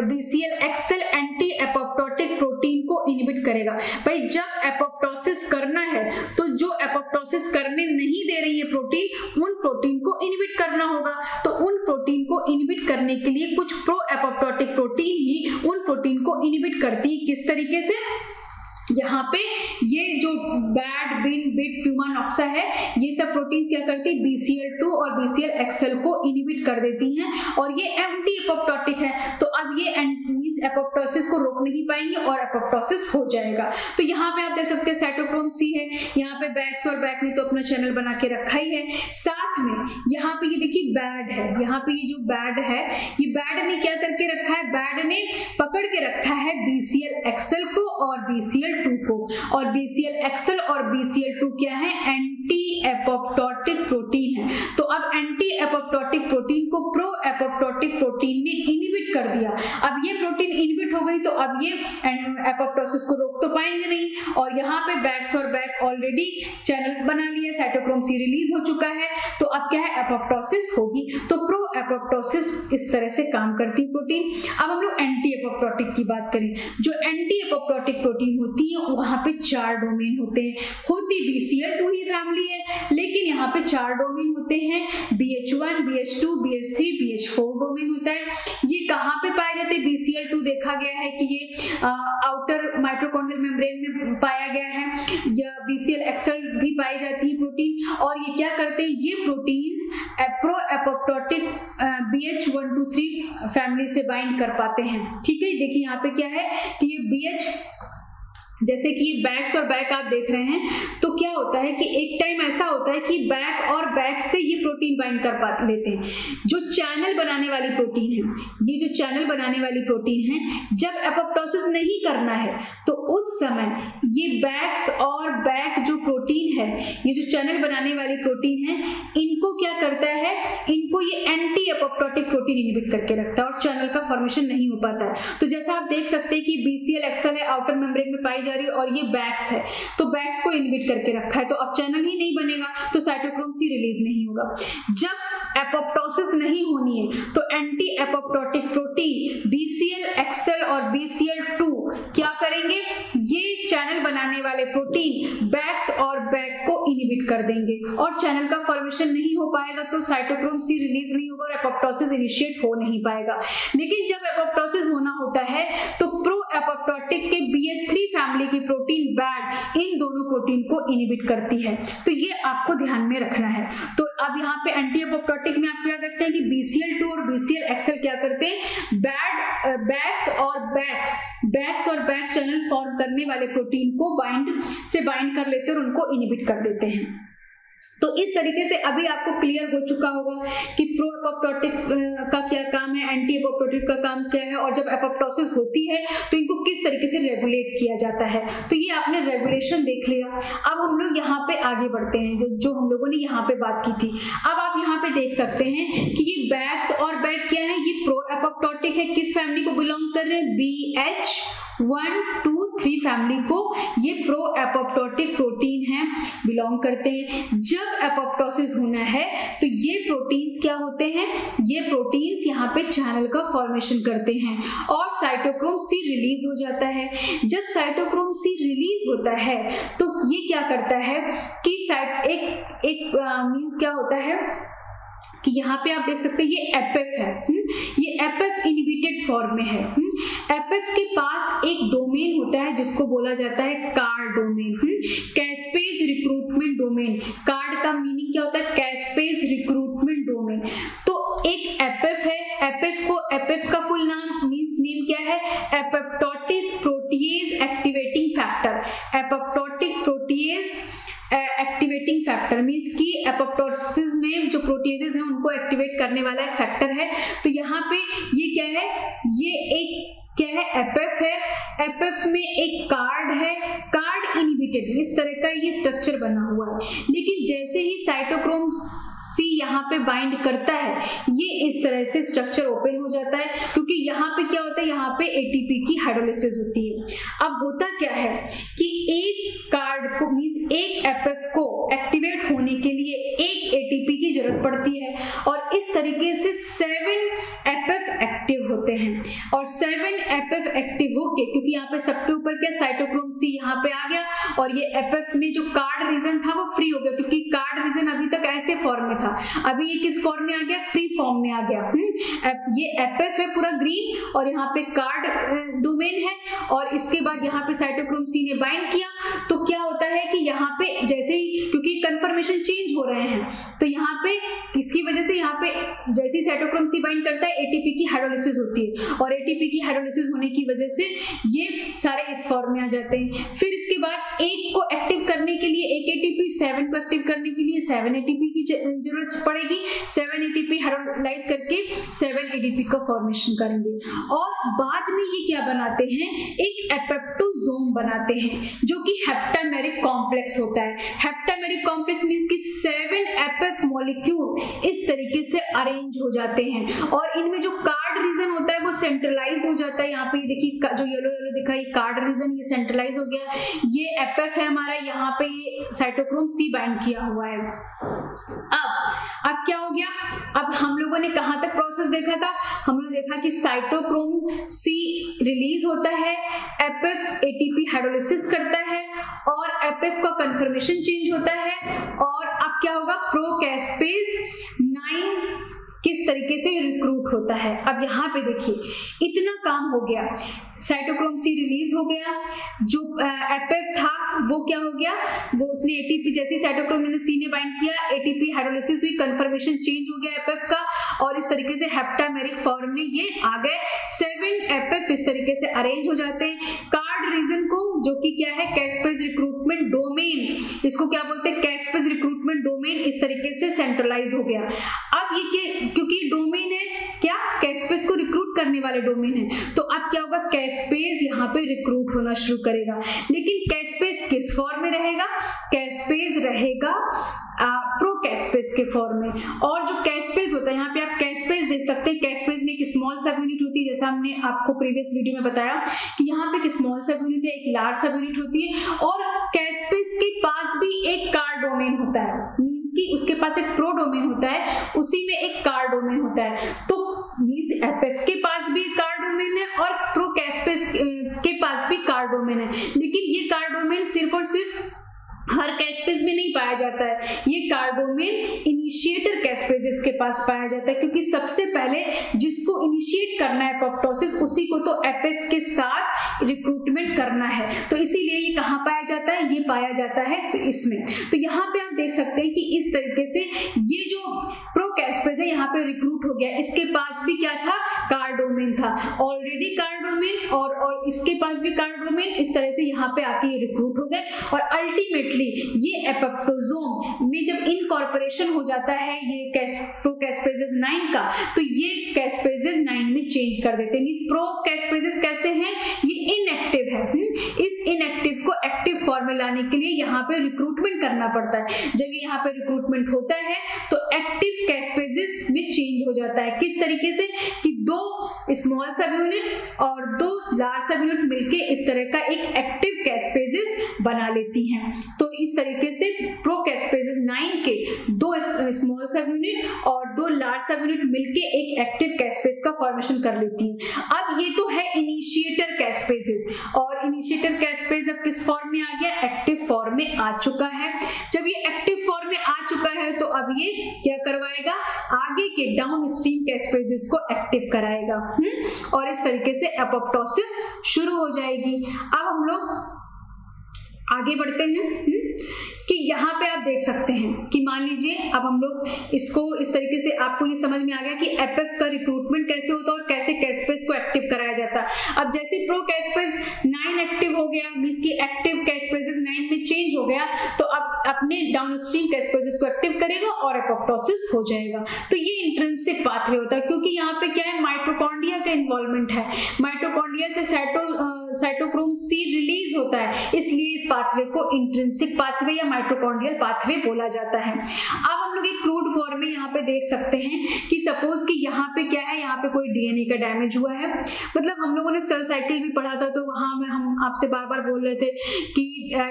BCLXL एंटी एपोप्टोटिक प्रोटीन को इनहिबिट करेगा। भाई जब एपोप्टोसिस करना है तो जो एपोप्टोसिस करने नहीं दे रही है प्रोटीन, उन प्रोटीन को इनहिबिट करना होगा। तो उन प्रोटीन को इनहिबिट करने के लिए कुछ प्रो एपोप्टोटिक प्रोटीन ही उन प्रोटीन को इनहिबिट करती है। किस तरीके से? यहाँ पे ये जो बैड, बिन, बिट, प्यूमा, नॉक्सा है, ये सब प्रोटीन्स क्या करती है, BCL2 और BCLXL को इनहिबिट कर देती हैं और ये एंटी एपोप्टोटिक है। तो अब ये एपोप्टोसिस को रोक नहीं पाएंगे और एपोप्टोसिस हो जाएगा। तो यहाँ पे आप देख सकते हैं साइटोक्रोम सी है, यहाँ पे बैक्स और बैक ने तो अपना चैनल बना के रखा ही है। साथ में यहाँ पे ये देखिए बैड है, यहाँ पे ये जो बैड है, ये बैड ने क्या करके रखा है, बैड ने पकड़ के रखा है BCLXL को और BCL2 को। और BCLXL और BCL2 क्या है, एंटी एपोप्टोटिक प्रोटीन है। तो अब एंटी एपोप्टोटिक प्रोटीन को प्रो एपोप्टोटिक प्रोटीन ने इनहिबिट कर दिया, अब ये प्रोटीन इनहिबिट हो गई तो अब ये एपोप्टोसिस को रोक तो पाएंगे नहीं, और यहाँ पे बैक्स और बैक ऑलरेडी चैनल बना लिया, साइटोक्रोम सी रिलीज हो चुका है, तो अब क्या है, एपोप्टोसिस होगी। तो प्रो एपोप्टोसिस इस तरह से काम करती है प्रोटीन। अब हम लोग एंटी एपोप्टोटिक की बात करें, जो एंटी एपोप्टोटिक प्रोटीन होती है वहां पे 4 डोमेन होते हैं। होती BCL2 ही फैमिली है, लेकिन यहाँ पे 4 डोमेन होते हैं, BH1, BH2, BH3, BH4 domain होता है। ये कहाँ पे पाए जाते हैं? BCL2 देखा गया है कि ये आउटर माइटोकॉन्ड्रियल मेम्ब्रेन में पाया गया है, या BCL-XL भी पाई जाती है प्रोटीन। और ये क्या करते हैं, ये proteins pro apoptotic BH1-2-3 family से बाइंड कर पाते हैं। ठीक है, देखिए यहाँ पे क्या है कि ये BH, जैसे कि बैक्स और बैक आप देख रहे हैं, तो क्या होता है कि एक टाइम ऐसा होता है कि बैक और बैक से ये प्रोटीन बाइंड कर लेते हैं। जो चैनल बनाने वाली प्रोटीन है, ये जो चैनल बनाने वाली प्रोटीन है, जब एपोप्टोसिस नहीं करना है तो उस समय ये बैक्स और बैक जो प्रोटीन है, ये जो चैनल बनाने वाली प्रोटीन है, इनको क्या करता है, इनको ये एंटी एपोप्टोटिक प्रोटीन इनहिबिट करके रखता है और चैनल का फॉर्मेशन नहीं हो पाता है। तो जैसा आप देख सकते हैं कि BCL-XL है, आउटर मेम्ब्रेन में पाई और ये बैक्स है, तो बैक्स को इनहिबिट करके रखा है, तो अब चैनल ही नहीं बनेगा, तो साइटोक्रोम सी रिलीज नहीं होगा। जब एपोप्टोसिस नहीं होनी है तो एंटी एपोप्टोटिक प्रोटीन BCL-XL और BCL2 क्या करेंगे, ये चैनल बनाने वाले प्रोटीन बैक्स और बैक को इनहिबिट कर देंगे और चैनल का फॉर्मेशन नहीं हो पाएगा, तो साइटोक्रोम सी रिलीज नहीं होगा और एपोप्टोसिस इनिशिएट हो नहीं पाएगा। लेकिन जब एपोप्टोसिस होना होता है तो प्रो एपोप्टोटिक के BH3 फैमिली की प्रोटीन बैड इन दोनों प्रोटीन को इनहिबिट करती है, तो ये आपको ध्यान में रखना है। तो अब यहाँ पे एंटी एपोप्टोटिक में आपको याद रखते हैं कि BCL2 और BCL-XL क्या करते हैं, बैक्स और बैक चैनल फॉर्म करने वाले प्रोटीन को बाइंड कर लेते हैं और उनको इनहिबिट कर देते हैं। तो इस तरीके से अभी आपको क्लियर हो चुका होगा कि प्रो एपोप्टोटिक का क्या काम है, एंटी एपोप्टोटिक का काम क्या है, और जब एपोप्टोसिस होती है तो इनको किस तरीके से रेगुलेट किया जाता है। तो ये आपने रेगुलेशन देख लिया। अब हम लोग यहाँ पे आगे बढ़ते हैं, जो हम लोगों ने यहाँ पे बात की थी। अब आप यहाँ पे देख सकते हैं कि ये बैक्स और बैक क्या है, ये प्रो एपोप्टोटिक है, किस फैमिली को बिलोंग कर रहे हैं, BH1-2-3 फैमिली को ये प्रो एपोप्टोटिक प्रोटीन है, बिलोंग करते हैं। जब एपोप्टोसिस होना है तो ये प्रोटीन्स क्या होते हैं, ये प्रोटीन्स यहाँ पे चैनल का फॉर्मेशन करते हैं और साइटोक्रोम सी रिलीज हो जाता है। जब साइटोक्रोम सी रिलीज होता है तो ये क्या करता है कि मींस क्या होता है कि यहाँ पे आप देख सकते हैं ये एपएफ है, ये एपएफ इनहिबिटेड फॉर्म में है। एपएफ के पास एक डोमेन होता है जिसको बोला जाता है card domain, caspase recruitment domain. Card का मीनिंग क्या होता है, कैस्पेज रिक्रूटमेंट डोमेन। तो एक एपएफ है, एपएफ का फुल नाम मींस नेम क्या है, apoptotic protease activating factor. Apoptotic protease activating factor means कि एपोप्टोसिस में जो प्रोटीएजेस हैं उनको एक्टिवेट करने वाला एक फैक्टर है। तो यहाँ पे ये क्या है, ये एक क्या है, एपएफ है। एपएफ में एक कार्ड है, कार्ड इनहिबिटेड, इस तरह का ये स्ट्रक्चर बना हुआ है। लेकिन जैसे ही साइटोक्रोम सी यहाँ पे बाइंड करता है, ये इस तरह से स्ट्रक्चर ओपन हो जाता है, क्योंकि यहाँ पे क्या होता है, यहाँ पे एटीपी की हाइड्रोलिसिस होती है। अब होता क्या है कि एक कार्ड को मींस एक एपएफ को एक्टिवेट होने के लिए एक एटीपी की जरूरत पड़ती है और इस तरीके से 7 एपएफ एक्टिव होते हैं। और 7 एपएफ एक्टिव होके, क्योंकि यहाँ पे सबके ऊपर क्या साइटोक्रोम सी यहाँ पे आ गया और ये एपएफ में जो कार्ड रीजन था वो फ्री हो गया, क्योंकि कार्ड रीजन अभी तक ऐसे फॉर्म में था, अभी ये किस फॉर्म में आ गया, फ्री फॉर्म में आ गया। ये एपएफ है पूरा ग्रीन और यहाँ पे कार्ड डोमेन है और इसके बाद यहाँ पे साइटोक्रोम सी ने बाइंड किया। तो क्या होता है कि यहाँ पे जैसे ही, क्योंकि कंफर्मेशन चेंज हो रहे हैं, तो यहाँ पे किसकी वजह से, यहाँ पे जैसे ही साइटोक्रोम सी बाइंड करता है एटीपी की हाइड्रोलिसिस होती है और एटीपी की हाइड्रोलिसिस होने की वजह से ये सारे इस फॉर्म में आ जाते हैं। फिर इसके बाद एक को एक्टिव करने के लिए एक एटीपी, 7 को एक्टिव करने के लिए 7 एटीपी की जरूरत पड़ेगी। 7 एटीपी हाइड्रोलाइज करके 7 एटीपी का फॉर्मेशन करेंगे और बाद में ये क्या बनाते हैं, एक एपेप्टोसोम बनाते हैं जो कि हेप्टामेरिक कॉम्प्लेक्स होता है। हेप्टामेरिक कॉम्प्लेक्स मींस कि 7 एपएफ मॉलिक्यूल इस तरीके से अरेंज हो जाते हैं और इनमें जो कार्ड रीजन होता है वो सेंट्रलाइज हो जाता है। यहाँ पे देखिए जो येलो येलो दिख रहा है कार्ड रीजन, ये सेंट्रलाइज हो गया। ये एफएफ है हमारा, यहाँ पे ये साइटोक्रोम सी बाइंड किया हुआ है। अब क्या हो गया, अब हम लोगों ने कहां तक प्रोसेस देखा था, हमने देखा कि साइटोक्रोम सी रिलीज होता है, एफएफ एटीपी हाइड्रोलिसिस करता है और एफएफ का कन्फर्मेशन चेंज होता है और अब क्या होगा, प्रोकैस्पेज 9 किस तरीके से रिक्रूट होता है। अब यहाँ पे देखिए इतना काम हो गया, साइटोक्रोम सी रिलीज हो गया, जो एफएफ था वो क्या हो गया, वो उसने एटीपी जैसे साइटोक्रोम सी ने बाइंड किया, एटीपी हाइड्रोलिसिस हुई, कन्फर्मेशन चेंज हो गया एफएफ का और इस तरीके से हेप्टामेरिक फॉर्म में ये आ गए। 7 एफएफ इस तरीके से अरेंज हो जाते हैं। कार्ड रीजन को जो कि क्या है, कैस्पेज रिक्रूटमेंट डोमेन, इसको क्या बोलते हैं, कैस्पेज रिक्रूटमेंट डोमेन इस तरीके से सेंट्रलाइज हो गया। अब ये क्योंकि डोमेन है क्या, कैस्पेज को रिक्रूट करने वाले डोमेन है, तो अब क्या होगा, कैस्पेज यहाँ पे रिक्रूट होना शुरू करेगा। लेकिन कैस्पेज किस फॉर्म में रहेगा, कैस्पेज रहेगा प्रोकैस्पेज के फॉर्म में। और जो कैस्पेज होता है, यहाँ पे आप कैस्पेज देख सकते हैं, कैस्पेज में एक स्मॉल सब यूनिट होती है, जैसा हमने आपको प्रीवियस वीडियो में बताया कि यहाँ पे एक स्मॉल सब यूनिट है, एक लार्ज सब यूनिट होती है और कैस्पेज के पास भी एक कार्ड डोमेन होता है, मींस कि उसके पास एक प्रो डोमेन होता है, उसी में एक कार्ड डोमेन होता है। तो मींस एफएफ के पास भी कार्ड डोमेन है और प्रोकैस्पेज के पास भी कार्ड डोमेन है, लेकिन ये कार्ड डोमेन सिर्फ और सिर्फ हर कैस्पेज में नहीं पाया जाता है, ये कार्ड डोमेन इनिशिएटर कैस्पेजेस के पास पाया जाता है, क्योंकि सबसे पहले जिसको इनिशिएट करना है एपोप्टोसिस, उसी को तो एफएफ के साथ रिक्रूटमेंट करना है, तो इसीलिए ये कहाँ पाया जाता है, ये पाया जाता है इसमें। तो यहाँ पे आप देख सकते हैं कि इस तरीके से ये जो प्रोकैस्पेज है यहाँ पे रिक्रूट हो गया, इसके पास भी क्या था, कार्ड डोमेन था, ऑलरेडी कार्ड डोमेन और इसके पास भी कार्ड डोमेन, इस तरह से यहाँ पे आके ये रिक्रूट हो गए और अल्टीमेटली ये एपोप्टोजोम में जब इनकॉर्पोरेशन हो जाता है ये प्रोकैस्पेजेस 9 का, तो ये कैस्पेजेस 9 में चेंज कर देते हैं। मींस प्रोकैस्पेजेस कैसे हैं, ये इनएक्टिव है, इस इनएक्टिव को एक्टिव फॉर्म में लाने के लिए यहाँ पे रिक्रूटमेंट करना पड़ता है। जब ये यहाँ पे रिक्रूटमेंट होता है तो एक्टिव कैस्पेजेस में चेंज हो जाता है। किस तरीके से कि 2 स्मॉल सब यूनिट और 2 लार्ज सब यूनिट मिलके इस तरह का एक एक्टिव कैस्पेजेस बना लेती हैं। तो इस तरीके से प्रोकैस्पेजेस 9 के 2 स्मॉल सब यूनिट और 2 लार्ज सब यूनिट मिलके एक एक्टिव कैस्पेज का फॉर्मेशन कर लेती हैं। अब ये तो है इनिशिएटर कैस्पेजेस, और इनिशिएटर कैस्पेज अब किस फॉर्म में आ गया, एक्टिव फॉर्म में आ चुका है। जब ये एक्टिव फॉर्म में आ चुका है तो अब ये क्या करवाएगा, आगे के डाउन स्ट्रीम कैस्पेजेस को एक्टिव कराएगा और इस तरीके से एपोप्टोसिस शुरू हो जाएगी। अब हम लोग आगे बढ़ते हैं कि यहाँ पे आप देख सकते हैं कि मान लीजिए अब हम लोग इसको इस तरीके से, आपको ये समझ में आ गया कि एफएफ का रिक्रूटमेंट कैसे होता है और कैसे कैस्पेज को एक्टिव कराया जाता है। अब जैसे प्रोकैस्पेज 9 एक्टिव हो गया, मींस की एक्टिव कैस्पेजेस 9 में चेंज हो गया, तो अब अपने डाउनस्ट्रीम कैस्पेजेस को एक्टिव करेगा और एपोप्टोसिस हो जाएगा। तो ये इंट्रिंसिक पाथवे होता है, क्योंकि यहाँ पे क्या है, माइटोकॉन्ड्रिया का इन्वॉल्वमेंट है, माइटोकॉन्ड्रिया से साइटोक्रोम सी रिलीज होता है, इसलिए इस पाथवे को इंट्रिंसिक पाथवे या माइटोकॉन्ड्रियल पाथवे बोला जाता है। अब हम लोग एक क्रूड फॉर्म में यहाँ पे देख सकते हैं कि सपोज कि यहाँ पे क्या है, यहाँ पे कोई डीएनए का डैमेज हुआ है, मतलब हम लोगों ने सेल साइकिल भी पढ़ा था, तो वहां में हम आपसे बार बार बोल रहे थे कि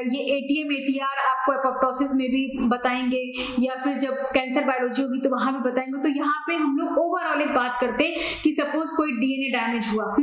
ये एटीएम एटीआर आपको एपोप्टोसिस में भी बताएंगे या फिर जब कैंसर बायोलॉजी होगी तो वहां भी बताएंगे। तो यहाँ पे हम लोग ओवरऑल एक बात करते हैं कि सपोज कोई डीएनए डैमेज हुआ,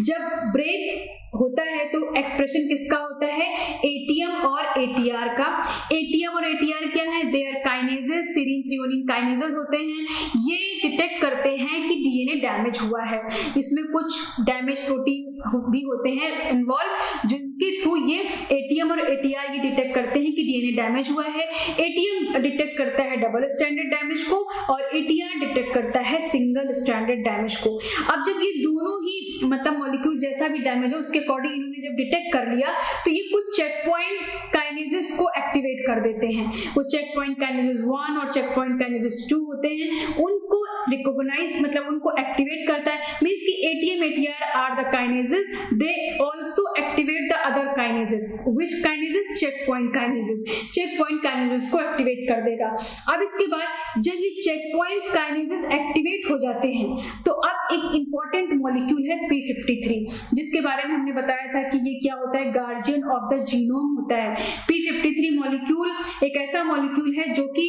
जब ब्रेक होता है तो एक्सप्रेशन किसका होता है, एटीएम और एटीआर का। एटीएम और एटीआर क्या है, they are kinases, serine threonine kinases होते हैं। ये डिटेक्ट करते हैं कि डीएनए डैमेज हुआ है, इसमें कुछ डैमेज प्रोटीन भी होते हैं इन्वॉल्व, जिनके थ्रू ये एटीएम और एटीआर ये डिटेक्ट करते हैं कि डीएनए डैमेज हुआ है। एटीएम डिटेक्ट करता है डबल स्ट्रैंडेड डैमेज को और एटीआर डिटेक्ट करता है सिंगल स्ट्रैंडेड डैमेज को। अब जब ये दोनों ही मतलब मॉलिक्यूल जैसा भी डैमेज हो उसके अकॉर्डिंग इन्होंने जब डिटेक्ट कर लिया, तो ये कुछ चेक पॉइंट्स काइनेजेस को एक्टिवेट कर देते हैं। वो चेक पॉइंट काइनेसिस 1 और चेक पॉइंट काइनेसिस 2 होते हैं, उनको रिकॉग्नाइज मतलब उनको एक्टिवेट करता है। मींस कि ATM ATR are the kinases, they also activate the other kinases. Which kinases? Checkpoint kinases. Checkpoint kinases को एक्टिवेट कर देगा। अब इसके बाद जब ये चेक पॉइंट्स काइनेसिस एक्टिवेट हो जाते हैं तो अब एक इंपॉर्टेंट मॉलिक्यूल है P53, जिसके बारे में हमने बताया था कि ये क्या होता है, गार्जियन ऑफ द जीनोम होता है। P53 मॉलिक्यूल एक ऐसा मॉलिक्यूल है जो कि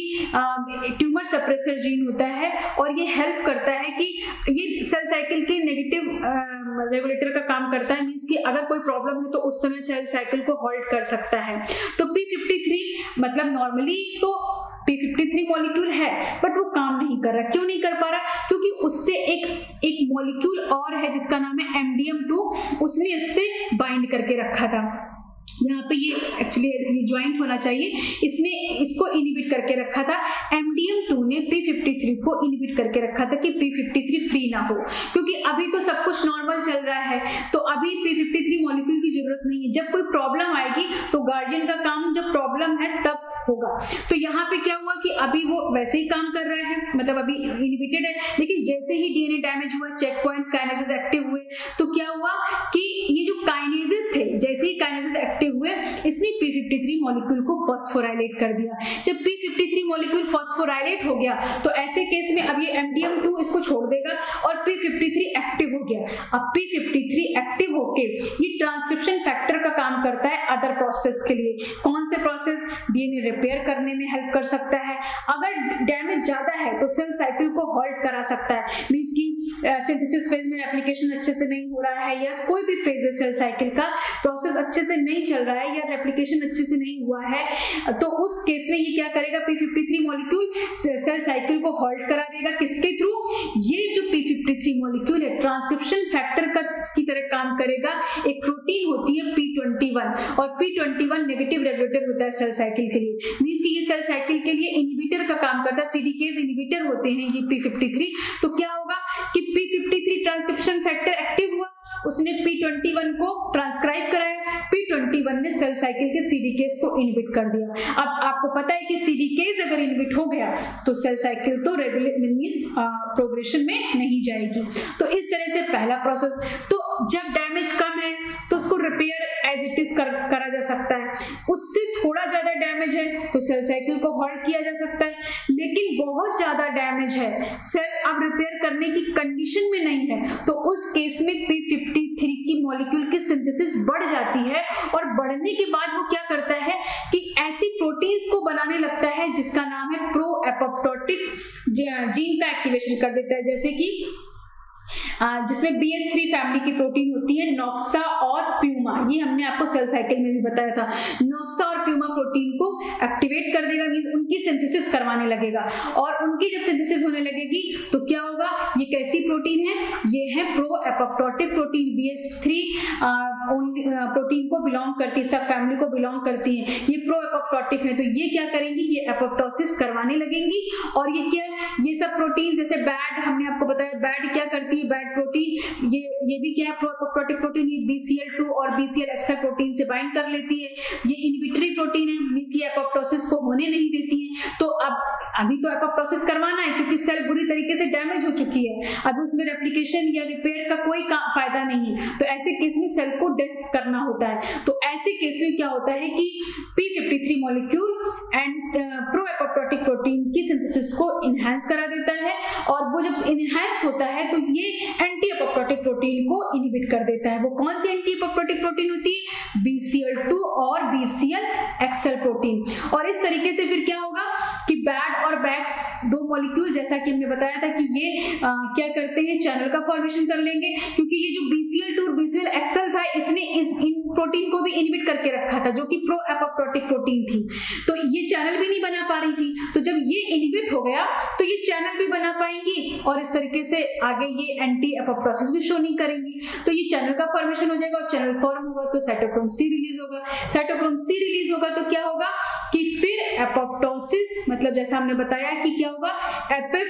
ट्यूमर सप्रेसर जीन होता है और ये हेल्प करता है कि ये सेल साइकिल के नेगेटिव रेगुलेटर का काम करता है। मींस कि अगर कोई प्रॉब्लम है तो उस समय सेल साइकिल को हॉल्ट कर सकता है। तो P53 मतलब नॉर्मली तो P53 मॉलिक्यूल है बट वो काम नहीं कर रहा। क्यों नहीं कर पा रहा? क्योंकि उससे एक मॉलिक्यूल और है जिसका नाम है MDM2, उसने इससे बाइंड करके रखा था। यहाँ पे ये एक्चुअली ज्वाइंट होना चाहिए, इसने इसको इनिबिट करके रखा था। MDM2 ने P53 को इनिबिट करके रखा था कि P53 फ्री ना हो, क्योंकि अभी तो सब कुछ नॉर्मल चल रहा है तो अभी P53 मॉलिक्यूल की जरूरत नहीं है। जब कोई प्रॉब्लम आएगी तो गार्जियन का काम जब प्रॉब्लम है तब होगा। तो यहाँ पे क्या हुआ कि अभी वो वैसे ही काम कर रहा है, मतलब अभी इनिबिटेड है, लेकिन जैसे ही DNA डैमेज हुआ, चेक पॉइंट्स काइनेसिस एक्टिव हुए, तो क्या हुआ कि ये जो काइनेसिस थे, जैसे ही काइनेसिस एक्टिव हुए, इसने P53 मॉलिक्यूल को फॉस्फोराइलेट कर दिया। जब P53 मॉलिक्यूल फॉस्फोराइलेट हो गया तो ऐसे केस में अब ये MDM2 इसको छोड़ देगा और P53 एक्टिव हो गया। अब P53 एक्टिव होके ये ट्रांसक्रिप्शन फैक्टर का काम करता है अदर प्रोसेस के लिए। कौन से प्रोसेस? DNA रिपेयर करने में हेल्प कर सकता है। अगर डैमेज ज्यादा है तो सेल साइकिल को हॉल्ट करा सकता है। मींस की सिंथेसिस फेज में रेप्लिकेशन अच्छे से नहीं हो रहा है या कोई भी फेज है सेल साइकिल का प्रोसेस अच्छे से नहीं चल रहा है या रेप्लिकेशन अच्छे से नहीं हुआ है, तो उस केस में ये क्या करेगा, P53 मॉलिक्यूल सेल साइकिल को हॉल्ट करा देगा। किसके थ्रू? ये जो P53 मॉलिक्यूल है ट्रांसक्रिप्शन फैक्टर की तरह काम करेगा। एक प्रोटीन होती है P21 और P21 नेगेटिव रेगुलेटर होता है सेल साइकिल के लिए। मींस कि ये सेल साइकिल के लिए इनिबिटर का काम करता है। CDKs इनिबिटर होते हैं ये P53। तो क्या होगा कि P53 ट्रांसक्रिप्शन फैक्टर एक्टिव हुआ, उसने P21 को ट्रांसक्राइब कराया, P21 ने सेल साइकिल के CDKs को इनहिबिट कर दिया। अब आपको पता है कि CDKs अगर इनहिबिट हो गया तो सेल साइकिल तो रेगुलर मींस प्रोग्रेशन में नहीं जाएगी। तो इस तरह से पहला प्रोसेस। तो जब डैमेज कम है तो उसको रिपेयर एज इट इज करा जा सकता है। उससे थोड़ा ज्यादा डैमेज है तो सेल साइकिल को हॉल्ट किया जा सकता है। लेकिन बहुत ज्यादा डैमेज है, सेल अब रिपेयर करने की कंडीशन में नहीं है, तो उस केस में P53 की मॉलिक्यूल की सिंथेसिस बढ़ जाती है और बढ़ने के बाद वो क्या करता है कि ऐसी प्रोटीन्स को बनाने लगता है जिसका नाम है प्रो एपोप्टोटिक जीन का एक्टिवेशन कर देता है। जैसे कि जिसमें BH3 फैमिली की प्रोटीन होती है, नॉक्सा और प्यूमा। ये हमने आपको सेल साइकिल में भी बताया था। नॉक्सा और प्यूमा प्रोटीन को एक्टिवेट कर देगा, मींस उनकी सिंथेसिस करवाने लगेगा। और उनकी जब सिंथेसिस होने लगेगी तो क्या होगा, ये कैसी प्रोटीन है, ये है pro apoptotic protein. BH3 protein को बिलोंग करती है, सब फैमिली को बिलोंग करती है। ये प्रो एपोप्टोटिक है, तो ये क्या करेंगी, ये एपोप्टोसिस करवाने लगेंगी। और ये क्या, ये सब प्रोटीन जैसे बैड, हमने आपको बताया बैड क्या करती है, बैड प्रोटीन ये भी क्या है, प्रो एपोप्टोटिक प्रोटीन, ये BCL2 और BCL XL प्रोटीन से बाइंड कर लेती है। ये इनहिबिटरी प्रोटीन है, मींस की एपोप्टोसिस को होने नहीं देती है। तो अभी तो एपोप्टोसिस करवाना है क्योंकि सेल बुरी तरीके से डैमेज हो चुकी है, अब उसमें रेप्लिकेशन या रिपेयर का कोई फायदा नहीं है। तो ऐसे केस में सेल को डेथ करना होता है। तो ऐसे केस में क्या होता है कि P53 molecule and pro apoptotic protein की सिंथेसिस को इनहैंस करा देता है। और वो जब इनहैंस होता है तो ये एंटी एपोप्टोटिक प्रोटीन को इनहिबिट कर देता है। वो कौन सी एंटी एपोप्टोटिक प्रोटीन होती है, BCL2 और BCL-XL प्रोटीन। और इस तरीके से फिर क्या होगा कि बैड और बैक्स दो मॉलिक्यूल, जैसा कि हमने बताया था कि ये क्या करते हैं, चैनल का फॉर्मेशन कर लेंगे। क्योंकि ये जो BCL2 और BCL-XL था, इसने इन प्रोटीन को भी इनहिबिट करके रखा था जो कि प्रो एपोप्टोटिक प्रोटीन थी, तो ये चैनल भी नहीं बना पा रही थी। तो जब ये इनहिबिट हो गया तो ये चैनल भी बना पाएंगी और इस तरीके से आगे ये एंटी एपोप्टोसिस भी शो नहीं करेंगी। तो ये चैनल का फॉर्मेशन हो जाएगा और चैनल फॉर्म होगा तो साइटोक्रोम C रिलीज होगा। साइटोक्रोम C रिलीज होगा तो क्या होगा कि फिर एपोप्टोसिस, मतलब जैसा हमने बताया कि क्या होगा, एपिफ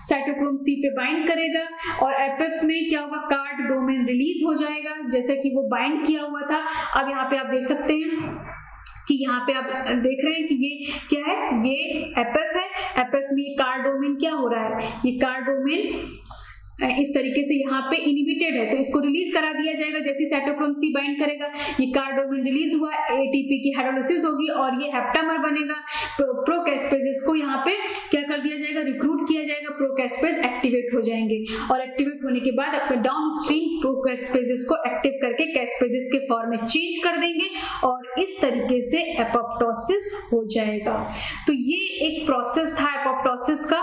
साइटोक्रोम C पे बाइंड करेगा और एपिफ में क्या होगा, कार्ड डोमेन रिलीज हो जाएगा जैसे कि वो बाइंड किया हुआ था। अब यहाँ पे आप देख सकते हैं कि यहाँ पे आप देख रहे हैं कि ये क्या है, ये एफएफ है, एफएफ में कार डोमेन क्या हो रहा है, ये कार डोमेन इस तरीके से यहाँ पे इनहिबिटेड है, तो इसको रिलीज करा दिया जाएगा। जैसे साइटोक्रोम सी बाइंड करेगा, ये कार डोमेन रिलीज हुआ, एटीपी की हाइड्रोलिसिस होगी और ये हेप्टामर बनेगा। प्रोकैस्पेजेस को यहाँ पे क्या कर दिया जाएगा, रिक्रूट किया जाएगा, प्रोकैस्पेज एक्टिवेट हो जाएंगे और एक्टिवेट होने के बाद अपने डाउन स्ट्रीम प्रोकैस्पेजेस को एक्टिव करके कैस्पेजेस के फॉर्म में चेंज कर देंगे और इस तरीके से एपोप्टोसिस हो जाएगा। तो ये एक प्रोसेस था एपोप्टोसिस का।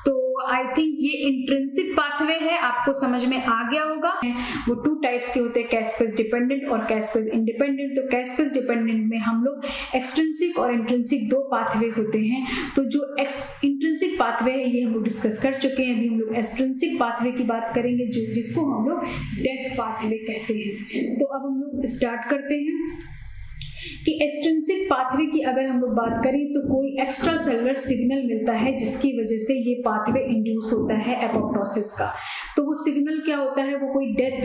तो आई थिंक ये इंट्रिंसिक पाथवे है, आपको समझ में आ गया होगा। वो टू टाइप्स के होते हैं, कैस्पेज डिपेंडेंट और कैस्पेज इंडिपेंडेंट। तो कैस्पेज डिपेंडेंट में हम लोग एक्सट्रिंसिक और इंट्रिंसिक दो पाथवे होते हैं। तो जो इंट्रिंसिक पाथवे है ये हम लोग डिस्कस कर चुके हैं। अभी हम लोग एक्सट्रिंसिक पाथवे की बात करेंगे, जिसको हम लोग डेथ पाथवे कहते हैं। तो अब हम लोग स्टार्ट करते हैं कि एक्सट्रिंसिक पाथवे की अगर हम लोग बात करें तो कोई एक्स्ट्रा सेलुलर सिग्नल मिलता है जिसकी वजह से ये पाथवे इंड्यूस होता है एपोप्टोसिस का। तो वो सिग्नल क्या होता है, वो कोई डेथ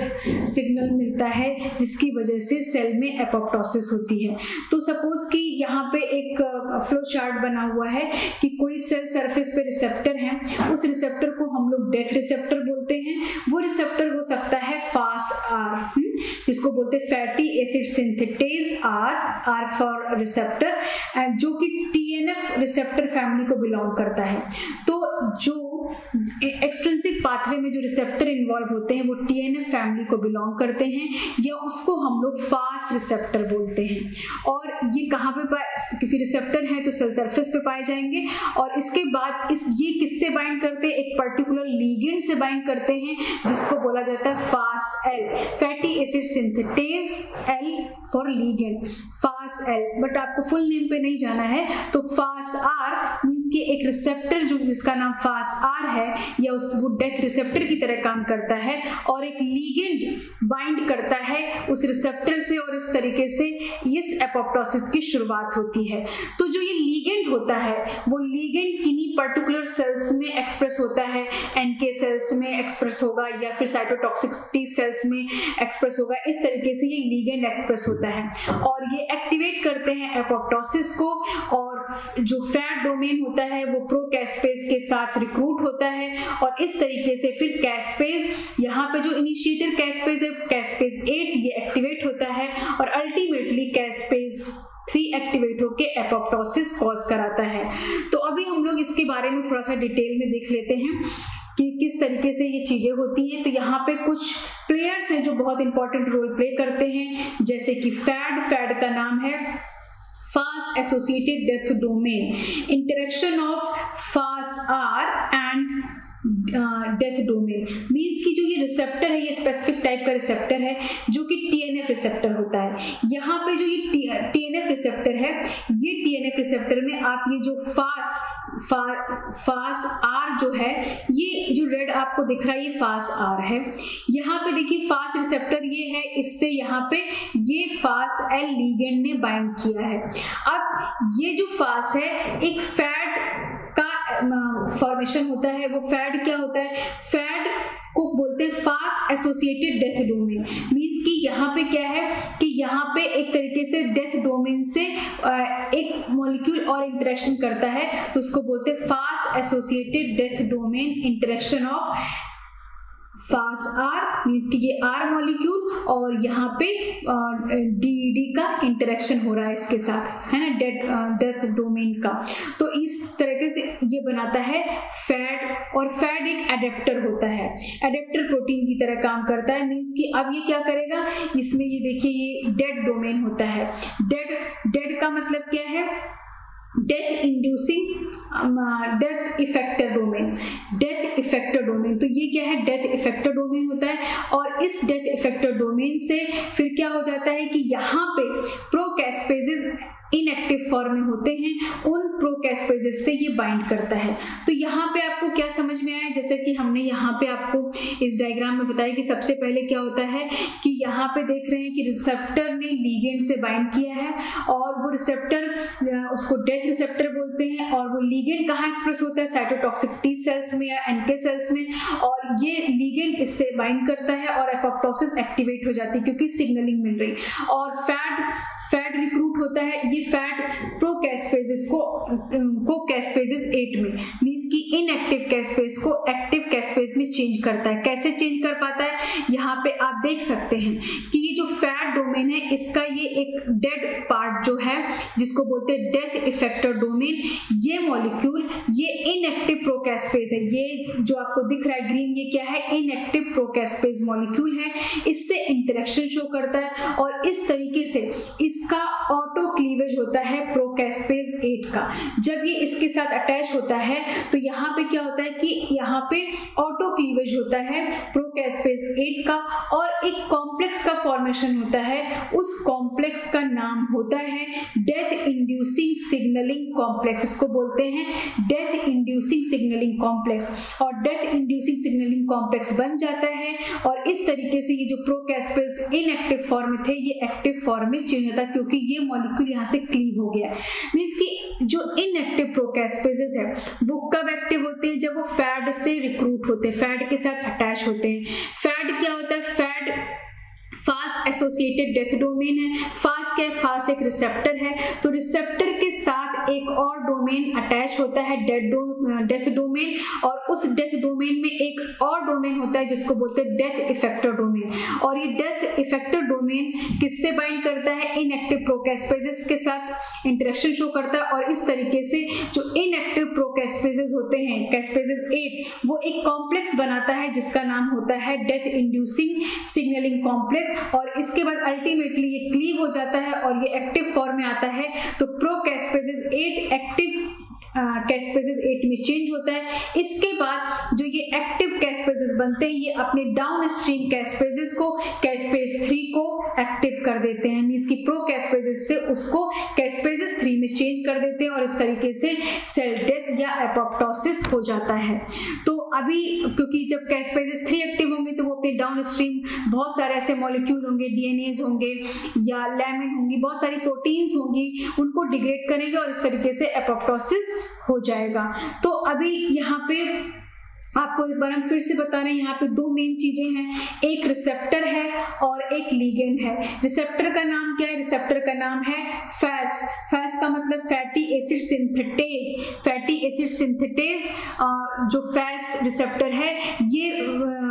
सिग्नल मिलता है जिसकी वजह से सेल में एपोप्टोसिस होती है। तो सपोज कि यहाँ पे एक फ्लो चार्ट बना हुआ है कि कोई सेल सरफेस पे रिसेप्टर है, उस रिसेप्टर को हम लोग डेथ रिसेप्टर बोलते हैं। वो रिसेप्टर हो सकता है FAS-R, जिसको बोलते हैं fatty acid synthetase R for receptor, जो कि TNF रिसेप्टर फैमिली को बिलोंग करता है। तो जो एक्सट्रिंसिक पाथवे में जो रिसेप्टर इन्वॉल्व होते हैं वो TNF फैमिली को बिलोंग करते हैं, या उसको हम लोग फास्ट रिसेप्टर बोलते हैं। और ये कहाँ पे क्योंकि रिसेप्टर है तो सेल सरफेस पे पाए जाएंगे। और इसके बाद ये किससे बाइंड करते हैं, एक पर्टिकुलर लीगेंड से बाइंड करते हैं जिसको बोला जाता है FAS-L, fatty acid synthetase L for ligand, FAS-L। But आपको फुल नेम पे नहीं जाना है, तो FAS-R मींस कि एक रिसेप्टर जो जिसका नाम FAS-R है, या वो डेथ रिसेप्टर की तरह काम करता है और एक लीगेंड बाइंड करता है उस रिसेप्टर से, और इस तरीके से इस एपोप्टोसिस की शुरुआत होती है। तो जो ये लीगेंड होता है वो लीगेंड किन्हीं पर्टिकुलर सेल्स में एक्सप्रेस होता है, NK सेल्स में एक्सप्रेस होगा या फिर साइटोटॉक्सिक T सेल्स में एक्सप्रेस होगा। इस तरीके से ये लीगेंड एक्सप्रेस होता है और ये एक्टिवेट करते हैं एपोप्टोसिस को। और जो फैट डोमेन होता है वो प्रोकैस्पेज के साथ रिक्रूट होता है और इस तरीके से फिर कैस्पेज, यहाँ पे जो इनिशिएटर कैस्पेज है कैस्पेज 8, ये एक्टिवेट होता है और अल्टीमेटली कैस्पेज 3 एक्टिवेट होके एपोप्टोसिस कॉज कराता है। तो अभी हम लोग इसके बारे में थोड़ा सा डिटेल में देख लेते हैं कि किस तरीके से ये चीजें होती हैं। तो यहाँ पे कुछ प्लेयर्स हैं जो बहुत इंपॉर्टेंट रोल प्ले करते हैं, जैसे कि फैड का नाम है fast associated death domain, interaction of FAS-R and death domain. Means कि जो ये रिसेप्टर है ये स्पेसिफिक टाइप का रिसेप्टर है जो कि TNF रिसेप्टर होता है। यहाँ पे जो ये TNF रिसेप्टर है, ये TNF रिसेप्टर में आप ये जो FAS-R जो है, ये जो रेड आपको दिख रहा है ये FAS-R है। यहाँ पे देखिए FAS रिसेप्टर ये है, इससे यहाँ पे ये FAS-L लीगेंड ने बाइंड किया है। अब ये जो FAS है एक फैट का फॉर्मेशन होता है। वो फैड क्या होता है, फैड को बोलते हैं fast associated death domain. Means कि यहाँ पे क्या है कि यहाँ पे एक तरीके से डेथ डोमेन से एक मॉलिक्यूल और इंटरेक्शन करता है, तो उसको बोलते हैं fast associated death domain interaction of FAS-R। Means कि ये R मॉलिक्यूल और यहाँ पे DD का इंटरेक्शन हो रहा है इसके साथ, है ना, डेथ डोमेन का। तो इस तरीके से ये बनाता है फैड, और फैड एक एडेप्टर होता है, एडेप्टर प्रोटीन की तरह काम करता है। मीन्स कि अब ये क्या करेगा, इसमें ये देखिए ये डेड डोमेन होता है। डेड का मतलब क्या है, death inducing death effector domain, death effector domain. तो ये क्या है, डेथ इफेक्टर डोमेन होता है। और इस डेथ इफेक्टर डोमेन से फिर क्या हो जाता है कि यहाँ पे प्रोकैस्पेजेस इनएक्टिव फॉर्म में होते हैं, उन प्रोकैस्पेजेस से ये बाइंड करता है। तो यहाँ पे आपको क्या समझ में आया, जैसे कि हमने यहाँ पे आपको इस डायग्राम में बताया कि सबसे पहले क्या होता है कि यहाँ पे देख रहे हैं कि रिसेप्टर ने लीगेंड से बाइंड किया है और वो रिसेप्टर उसको डेथ रिसेप्टर बोलते हैं, और वो लीगेंड कहाँ एक्सप्रेस होता है, साइटोटॉक्सिक T सेल्स में या NK सेल्स में, और ये लीगेंड इससे बाइंड करता है और एपोप्टोसिस एक्टिवेट हो जाती है क्योंकि सिग्नलिंग मिल रही। और फैड रिक्रूट होता है, ये फैट प्रोकैस्पेजेस को कैस्पेजेस 8 में मींस कि इनएक्टिव कैस्पेज को एक्टिव कैस्पेज में चेंज करता है। कैसे चेंज कर पाता है, यहाँ पे आप देख सकते हैं कि ये जो फैट डोमेन है इसका ये एक डेड पार्ट जो है जिसको बोलते हैं डेथ इफेक्टर डोमेन, ये मॉलिक्यूल ये इनएक्टिव प्रोकैस्पेज है। ये जो आपको दिख रहा है ग्रीन, ये क्या है, इनएक्टिव प्रोकैस्पेज मॉलिक्यूल है। इससे इंटरेक्शन शो करता है और इस तरीके से इसका ऑटो क्लीवेज होता है प्रोकैस्पेज 8 का। जब ये इसके साथ अटैच होता है तो यहाँ पे क्या होता है कि यहाँ पे ऑटो क्लीवेज होता है प्रोकैस्पेज 8 का और एक कॉम्प्लेक्स का फॉर्मेशन होता है। उस कॉम्प्लेक्स का नाम होता है डेथ इंड्यूसिंग सिग्नलिंग कॉम्प्लेक्स, इसको बोलते हैं डेथ इंड्यूसिंग सिग्नलिंग कॉम्प्लेक्स। और डेथ इंड्यूसिंग सिग्नलिंग कॉम्प्लेक्स बन जाता है और इस तरीके से ये जो प्रोकैस्पेज इनएक्टिव फॉर्म में थे ये एक्टिव फॉर्म में चेंज होता है क्योंकि ये मॉलिक्यूल यहाँ से क्लीव हो गया है। मींस कि जो इनएक्टिव प्रोकैस्पेजेस है वो कब एक्टिव होते हैं, जब वो फैट से रिक्रूट होते हैं, फैट के साथ अटैच होते हैं। फैट क्या होता है, fat fast associated death domain है। फास्ट क्या है, फास्ट एक रिसेप्टर है, तो रिसेप्टर के साथ एक और डोमेन अटैच होता है डेथ डोमेन, और उस डेथ डोमेन में एक और डोमेन होता है जिसको बोलते हैं डेथ इफेक्टर डोमेन। और ये डेथ इफेक्टर डोमेन किससे बाइंड करता है, इनएक्टिव प्रोकैस्पेजेस के साथ इंटरेक्शन शो करता है। और इस तरीके से जो इनएक्टिव प्रोकैस्पेजेस होते हैं कैस्पेजेस 8 वो एक कॉम्प्लेक्स बनाता है जिसका नाम होता है डेथ इंड्यूसिंग सिग्नलिंग कॉम्प्लेक्स। और इसके बाद अल्टीमेटली ये क्लीव हो जाता है और ये एक्टिव फॉर्म में आता है। तो प्रोकैस्पेजेस 8 एक्टिव कैस्पेजेस 8 में चेंज होता है। इसके बाद जो ये एक्टिव कैस्पेजेस बनते हैं ये अपने डाउन स्ट्रीम कैस्पेजेस को कैस्पेज 3 को एक्टिव कर देते हैं, मींस की प्रोकैस्पेजेस से उसको कैस्पेजेस 3 में चेंज कर देते हैं और इस तरीके से सेल डेथ या एपोप्टोसिस हो जाता है। तो अभी क्योंकि जब कैस्पेजेस 3 एक्टिव होंगे तो वो अपने डाउन स्ट्रीम बहुत सारे ऐसे मॉलिक्यूल होंगे, डीएनएज होंगे या लैमिन होंगी, बहुत सारी प्रोटीन्स होंगी, उनको डिग्रेड करेंगे और इस तरीके से एपोप्टोसिस हो जाएगा। तो अभी यहाँ पे आपको एक बार हम फिर से बता रहे हैं, यहाँ पे दो मेन चीजें हैं, एक रिसेप्टर है और एक लीगेंड है। रिसेप्टर का नाम क्या है, रिसेप्टर का नाम है फैस। फैस का मतलब fatty acid synthetase. Fatty acid synthetase जो फैस रिसेप्टर है ये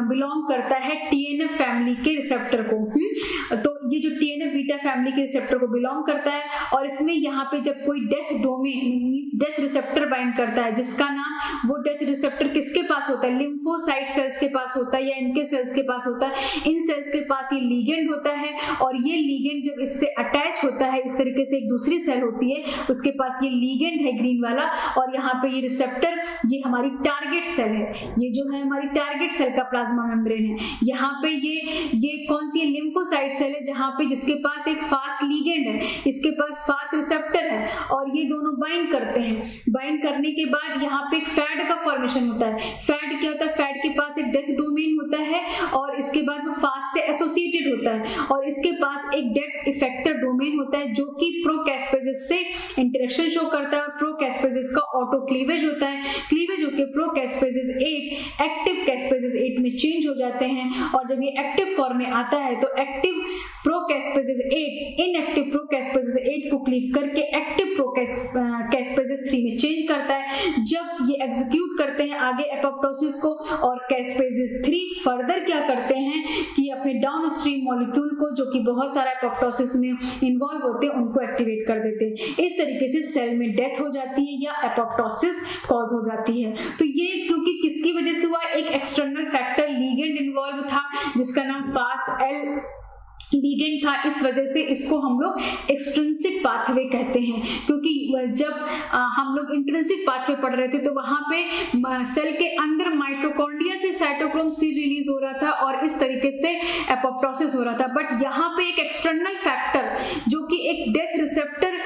बिलोंग करता है टीएनएफ फैमिली के रिसेप्टर को। तो ये जो टीएनएफ बीटा फैमिली के रिसेप्टर को बिलोंग करता है और इसमें यहाँ पे जब कोई death domain death receptor bind करता है जिसका नाम वो डेथ रिसेप्टर किसके पास होता है, लिम्फोसाइट सेल्स के पास होता है या इनके सेल्स के पास होता है। इन सेल्स के पास ये लीगेंड होता है और ये लीगेंड जब इससे अटैच होता है इस तरीके से एक दूसरी सेल होती है उसके पास ये लीगेंड है ग्रीन वाला और यहाँ पे ये रिसेप्टर ये हमारी टारगेट सेल है। ये जो है हमारी टारगेट सेल का प्लाज्मा मेम्ब्रेन है। यहाँ पे ये कौन सी है, लिम्फोसाइट सेल है जहाँ पे जिसके पास एक फास्ट लीगेंड है, इसके पास फास्ट रिसेप्टर है और ये दोनों बाइंड करते हैं। बाइंड करने के बाद यहाँ पे एक फैट का फॉर्मेशन होता है। फैट क्या होता है, फैट के पास एक डेथ डोमेन होता है और इसके बाद वो फास्ट से एसोसिएटेड होता है और इसके पास एक डेथ इफेक्टर डोमेन होता है जो कि प्रोकैस्पेजेस से इंटरेक्शन शो करता है और प्रोकैस्पेजेस का ऑटो क्लीवेज होता है। क्लीवेज होकर प्रोकैस्पेजेस 8 एक्टिव कैस्पेजेस 8 में चेंज हो जाते हैं और जब ये एक्टिव फॉर्म में आता है तो एक्टिव प्रोकैस्पेजेस 8 इनएक्टिव प्रोकैस्पेजेस 8 को क्लीव करके एक्टिव कैस्पेजेस 3 में चेंज करता है। जब ये एग्जीक्यूट करते हैं आगे एपोप्टोसिस को और कैस्पेजेस 3 फर्दर क्या करते हैं कि अपने डाउन स्ट्रीम मॉलिक्यूल को जो कि बहुत सारा एपोप्टोसिस में इन्वॉल्व होते हैं उनको एक्टिवेट कर देते हैं। इस तरीके से सेल में डेथ हो जाती है या एपोप्टोसिस कॉज हो जाती है। तो ये क्योंकि किसकी वजह से हुआ, एक एक्सटर्नल फैक्टर लीगेंड इन्वॉल्व था जिसका नाम फास्ट एल लीगेंड था, इस वजह से इसको हम लोग एक्सट्रिंसिक पाथवे कहते हैं। क्योंकि जब हम लोग इंट्रिंसिक पाथवे पढ़ रहे थे तो वहां पे सेल के अंदर माइटोकॉन्ड्रिया से साइटोक्रोम सी रिलीज हो रहा था और इस तरीके से एपोप्टोसिस हो रहा था। बट यहाँ पे एक एक्सटर्नल फैक्टर जो कि एक डेथ रिसेप्टर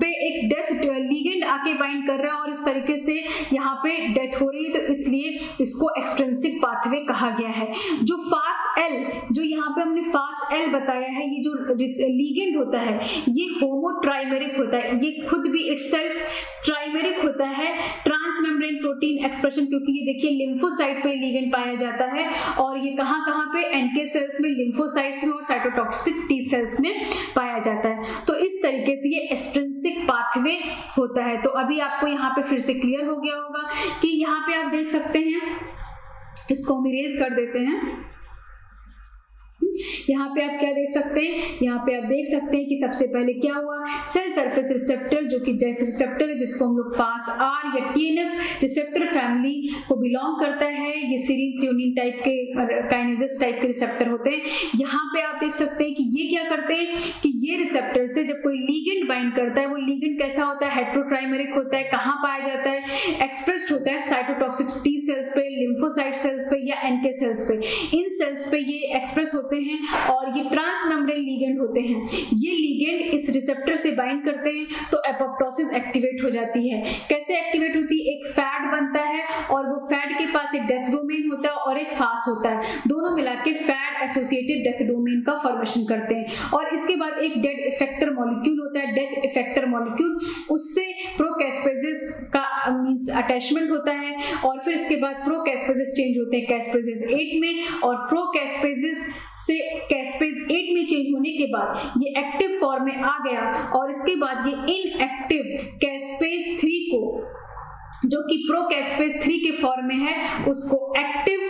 पे एक डेथ लीगेंड आके बाइंड कर रहा है और इस तरीके से यहाँ पे डेथ हो रही है, तो इसलिए इसको एक्सट्रिंसिक पाथवे कहा गया है। जो फास्ट एल, जो यहाँ पे हमने फास्ट एल बताया है, ये जो लीगेंड होता है ये होमो ट्राइमेरिक होता है। ये खुद भी इटसेल्फ ट्राइमेरिक होता है, ट्रांस मेम्ब्रेन प्रोटीन एक्सप्रेशन, क्योंकि ये देखिए लिम्फोसाइट पे लिगेंड पाया जाता है और ये कहाँ कहाँ पे एनके सेल्स में, लिम्फोसाइट्स में और साइटोटॉक्सिक टी सेल्स में पाया जाता है। तो इस तरीके से ये एक्सट्रिंसिक पाथवे होता है। तो अभी आपको यहाँ पे फिर से क्लियर हो गया होगा कि यहाँ पे आप देख सकते हैं, इसको हम इरेज कर देते हैं। यहाँ पे आप क्या देख सकते हैं, यहाँ पे आप देख सकते हैं कि सबसे पहले क्या हुआ, सेल सरफेस रिसेप्टर जो कि डेथ रिसेप्टर है, जिसको हम लोग FAS-R या TNF रिसेप्टर फैमिली को बिलोंग करता है। ये सीरीन थ्रियोनिन टाइप के काइनेजेस टाइप के रिसेप्टर होते हैं। यहाँ पे आप देख सकते हैं कि ये क्या करते हैं कि ये रिसेप्टर से जब कोई लीगेंड बाइंड करता है, वो लीगेंड कैसा होता है, हेट्रोट्राइमेरिक होता है। कहाँ पाया जाता है, एक्सप्रेस्ड होता है साइटोटॉक्सिक टी सेल्स पे, लिम्फोसाइट सेल्स पे या एनके सेल्स पे। इन सेल्स पे ये एक्सप्रेस होते हैं और ये ट्रांसमेम्ब्रेन लीगेंड होते हैं। ये लीगेंड इस रिसेप्टर से बाइंड करते हैं तो एपोप्टोसिस एक्टिवेट हो जाती है। कैसे एक्टिवेट होती है, एक फैट बनता है और वो फैट के पास एक डेथ डोमेन होता है और एक फास होता है, दोनों मिला के फैट एसोसिएटेड डेथ डोमेन का फॉर्मेशन करते हैं। और इसके बाद एक डेड इफेक्टर मॉलिक्यूल होता है, डेथ इफेक्टर मॉलिक्यूल, उससे प्रोकैस्पेजेस का मींस अटैचमेंट होता है और फिर इसके बाद प्रोकैस्पेजेस चेंज होते हैं कैस्पेजेस 8 में और प्रोकैस्पेजेस से कैस्पेज 8 में चेंज होने के बाद ये एक्टिव फॉर्म में आ गया और इसके बाद ये इनएक्टिव कैस्पेज 3 को, जो कि प्रोकैस्पेज 3 के फॉर्म में है, उसको एक्टिव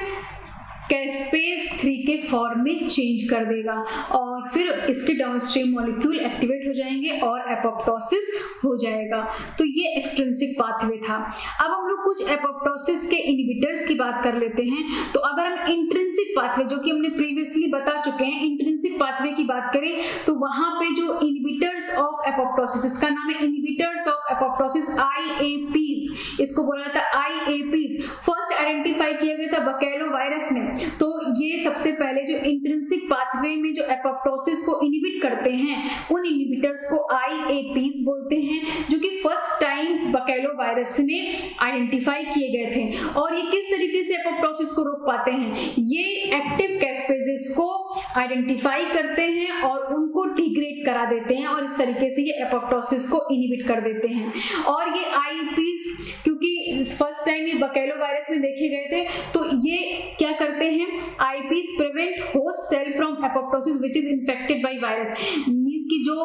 कैस्पेज 3 के फॉर्म में चेंज कर देगा और फिर इसके डाउनस्ट्रीम मॉलिक्यूल एक्टिवेट हो जाएंगे और एपोप्टोसिस हो जाएगा। तो ये एक्सट्रिंसिक पाथवे था। अब हम लोग कुछ एपोप्टोसिस के इनहिबिटर्स की बात कर लेते हैं। तो अगर हम इंट्रिंसिक पाथवे, जो कि हमने प्रीवियसली बता चुके हैं, इंट्रिंसिक पाथवे की बात करें तो वहां पे जो इनहिबिटर्स ऑफ एपोप्टोसिस, इसका नाम है इनहिबिटर्स ऑफ एपोप्टोसिस, IAPs, इसको बोला जाता है IAPs। फर्स्ट आइडेंटिफाई किया गया था बकेलो वायरस में। तो ये सबसे पहले जो इंट्रिंसिक पाथवे में जो एपोप्टोसिस को इनहिबिट करते हैं, उन इनहिबिटर्स को IAPs बोलते हैं, जो कि फर्स्ट टाइम बकेलो वायरस में आइडेंटिफाई किए गए थे। और ये किस तरीके से एपोप्टोसिस को रोक पाते हैं, ये एक्टिव कैस्पेजेस को आइडेंटिफाई करते हैं और उनको डिग्रेड करा देते हैं और इस तरीके से ये एपोप्टोसिस को इनहिबिट कर देते हैं। और ये IAPs क्योंकि फर्स्ट टाइम ये बकेलो वायरस में देखे गए थे, तो ये क्या करते हैं, IAPs prevent host cell from apoptosis which is infected by virus, means कि जो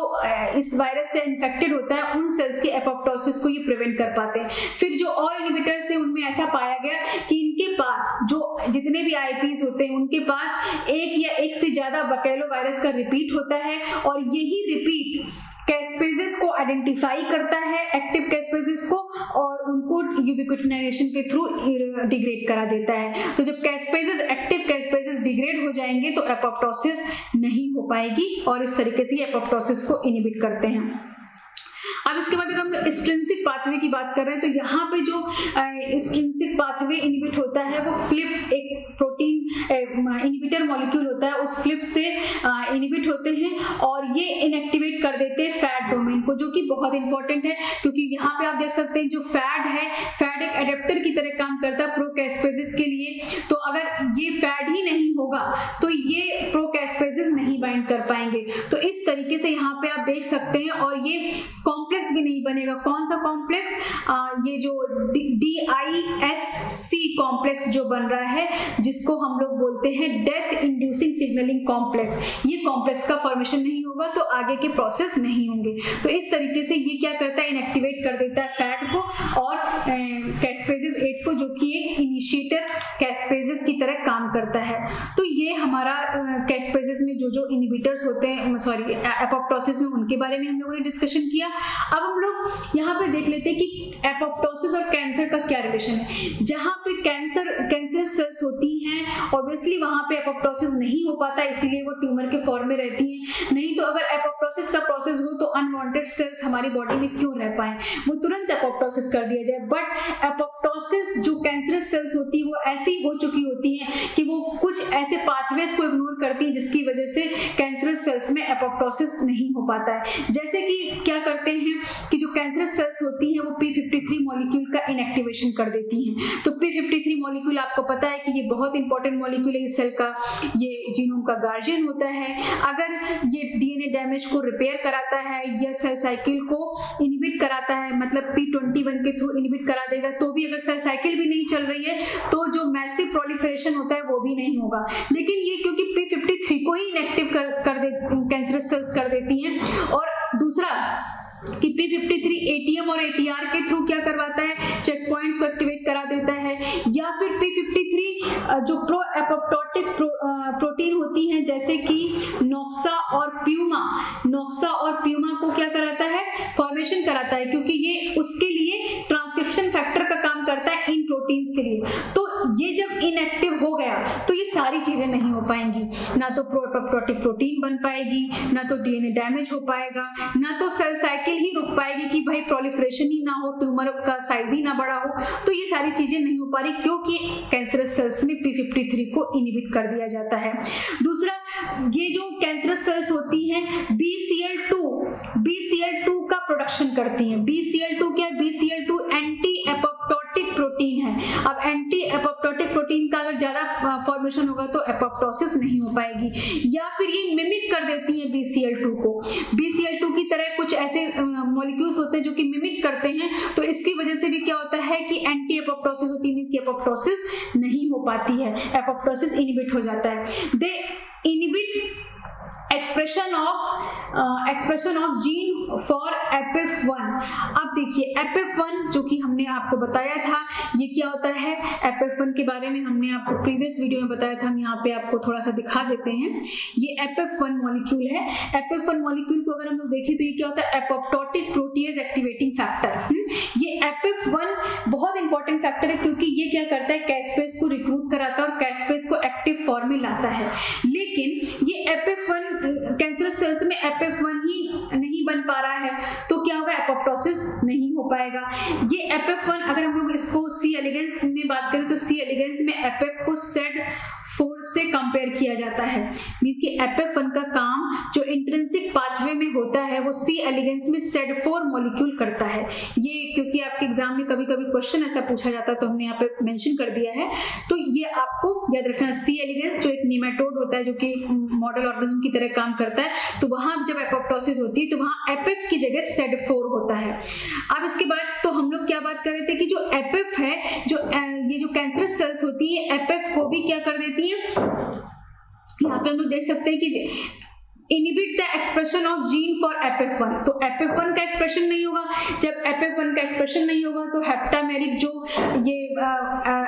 इस वायरस से इन्फेक्टेड होता है उन सेल्स के एपोप्टोसिस को ये प्रिवेंट कर पाते हैं। फिर जो और इनहिबिटर्स थे उनमें ऐसा पाया गया कि इनके पास जो जितने भी IAPs होते हैं उनके पास एक या एक से ज्यादा बकेलो वायरस का रिपीट होता है और यही रिपीट कैस्पेजेस को आइडेंटिफाई करता है, एक्टिव कैस्पेजेस को, और उनको यूबिक्विटिनाइजेशन के थ्रू डिग्रेड करा देता है। तो जब कैस्पेजेस, एक्टिव कैस्पेजेस डिग्रेड हो जाएंगे तो एपोप्टोसिस नहीं हो पाएगी और इस तरीके से ये एपोप्टोसिस को इनहिबिट करते हैं। अब इसके बाद अगर हम एक्सट्रिंसिक पाथवे की बात कर रहे हैं तो यहाँ पे जो एक्सट्रिंसिक पाथवे इनहिबिट होता है वो फ्लिप, एक प्रोटीन इनहिबिटर मॉलिक्यूल होता है, उस फ्लिप से इनहिबिट होते हैं और ये इनएक्टिवेट कर देते हैं फैट डोमेन को, जो कि बहुत इंपॉर्टेंट है क्योंकि यहाँ पे आप देख सकते हैं जो फैट है, फैट एक एडेप्टर की तरह काम करता है प्रोकैस्पेजेस के लिए। तो अगर ये फैट ही नहीं होगा तो ये प्रोकैस्पेजेस नहीं बाइंड कर पाएंगे। तो इस तरीके से यहाँ पे आप देख सकते हैं और ये कॉम्प्लेक्स भी नहीं बनेगा। कौन सा कॉम्प्लेक्स, ये जो DISC कॉम्प्लेक्स जो बन रहा है, जिसको हम लोग बोलते हैं डेथ इंड्यूसिंग सिग्नलिंग कॉम्प्लेक्स, ये कॉम्प्लेक्स का फॉर्मेशन नहीं होगा तो आगे के प्रोसेस नहीं होंगे। तो इस तरीके से ये क्या करता है, इनएक्टिवेट कर देता है फैट को और कैस्पेजेस 8 को, जो कि एक इनिशिएटर कैस्पेजेस की तरह काम करता है। तो ये हमारा कैस्पेजेस में जो जो इनहिबिटर्स होते हैं, सॉरी एपोप्टोसिस में, उनके बारे में हम लोगों ने डिस्कशन किया। अब हम लोग यहाँ पे देख लेते हैं कि एपोप्टोसिस और कैंसर का क्या रिलेशन है। जहाँ पे कैंसर सेल्स होती हैं ऑब्वियसली वहां पे एपोप्टोसिस नहीं हो पाता, इसीलिए वो ट्यूमर के फॉर्म में रहती हैं। नहीं तो अगर एपोप्टोसिस का प्रोसेस हो तो अनवांटेड सेल्स हमारी बॉडी में क्यों रह पाए, वो तुरंत एपोप्टोसिस कर दिया जाए। बट एपोप्टोसिस जो कैंसरस सेल्स होती है वो ऐसी हो चुकी होती हैं कि वो कुछ ऐसे पाथवेज को इग्नोर करती हैं जिसकी वजह से कैंसरस सेल्स में एपोप्टोसिस नहीं हो पाता है। जैसे कि क्या करते हैं कि जो कैंसरस सेल्स होती हैं वो P53 मॉलिक्यूल का इनएक्टिवेशन कर देती हैं। तो P53 मॉलिक्यूल आपको पता है कि ये बहुत इंपॉर्टेंट मॉलिक्यूल है इस सेल का, ये जीनोम का गार्जियन होता है। अगर ये डीएनए डैमेज को रिपेयर कराता है या सेल साइकिल को इनहिबिट कराता है, मतलब P21 के थ्रू इनहिबिट करा देगा, तो भी अगर सेल साइकिल भी नहीं चल रही है तो जो मैसिव प्रोलिफरेशन होता है वो भी नहीं होगा। लेकिन ये क्योंकि P53 को ही इनएक्टिव कर दे कैंसरस सेल्स कर देती हैं, और दूसरा कि P53 ATM और ATR के थ्रू क्या करवाता है, चेक पॉइंट्स को एक्टिवेट करा देता है, या फिर P53 जो प्रो एपोप्टोटिक प्रोटीन होती हैं जैसे कि नोक्सा और प्यूमा को क्या कराता है, फॉर्मेशन कराता है, क्योंकि ये उसके लिए ट्रांसक्रिप्शन फैक्टर का काम करता है इन प्रोटीन्स के लिए। तो ये जब इनएक्टिव हो गया तो ये सारी चीजें नहीं हो पाएंगी, ना तो प्रो एपोप्टोटिक प्रोटीन बन पाएगी, ना तो डीएनए डैमेज हो पाएगा, ना तो सेल साइकिल ही रुक पाएगी कि भाई प्रोलिफरेशन ही ना हो, ट्यूमर का साइज ही ना बड़ा हो। तो ये सारी चीजें नहीं हो पा रही क्योंकि कैंसरस सेल्स में P53 को इनहिबिट कर दिया जाता है। दूसरा, ये जो कैंसरस सेल्स होती हैं BCL2 का प्रोडक्शन करती हैं। BCL2 क्या है? BCL2 एंटी एपोप्टोटिक प्रोटीन है। अब एंटी एपोप्टोटिक प्रोटीन का अगर ज्यादा फॉर्मेशन होगा तो एपोप्टोसिस नहीं हो पाएगी, या फिर ये मिमिक कर देती है BCL2 को। BCL2 की तरह कुछ ऐसे मॉलिक्यूल्स होते हैं जो कि मिमिक करते हैं, तो इसकी वजह से भी क्या होता है कि एंटी एपोप्टोसिस होती है, मींस कि एपोप्टोसिस नहीं हो पाती है, एपोप्टोसिस इनहिबिट हो जाता है। They inhibit expression of gene for FF1। अब देखिए FF1 जो कि हमने आपको बताया था, ये क्या होता है, FF1 के बारे में हमने आपको प्रीवियस वीडियो में बताया था, हम यहाँ पे आपको थोड़ा सा दिखा देते हैं। ये FF1 मॉलिक्यूल है। FF1 मॉलिक्यूल को अगर हम लोग देखें तो ये क्या होता है, एपोप्टोटिक प्रोटीएज एक्टिवेटिंग फैक्टर। ये FF1 बहुत इंपॉर्टेंट फैक्टर है क्योंकि ये क्या करता है, कैस्पेस को रिक्रूट कराता है और कैस्पेस को एक्टिव फॉर्म में लाता है। लेकिन ये FF1 कैंसरस सेल्स में FF1 ही नहीं बन पा रहा है, तो क्या होगा, एपोप्टोसिस नहीं हो पाएगा। ये FF1 अगर हम लोग इसको C एलिगेंस में बात करें तो C एलिगेंस में FF को SED4 से कंपेयर किया जाता है। मींस कि FF1 का काम जो इंट्रिंसिक पाथवे में होता है वो C एलिगेंस में SED4 मॉलिक्यूल करता है। ये क्योंकि आपके एग्जाम में कभी कभी क्वेश्चन ऐसा पूछा जाता है तो हमने यहाँ पे मेंशन कर दिया है, तो ये आपको याद रखना। C एलिगेंस जो एक निमेटोड होता है जो कि मॉडल ऑर्गेनिज्म की तरह काम करता है, तो वहां जब एपोप्टोसिस होती है तो वहां FF की जगह SED4 होता है। अब इसके बाद तो हम लोग क्या बात कर रहे थे कि जो FF है, ये जो कैंसरस सेल्स होती है FF को भी क्या कर देती है, यहाँ पे हम लोग देख सकते हैं कि inhibit the expression of gene for FF1। तो FF1 का एक्सप्रेशन नहीं होगा, जब FF1 का एक्सप्रेशन नहीं होगा तो हेप्टामेरिक जो ये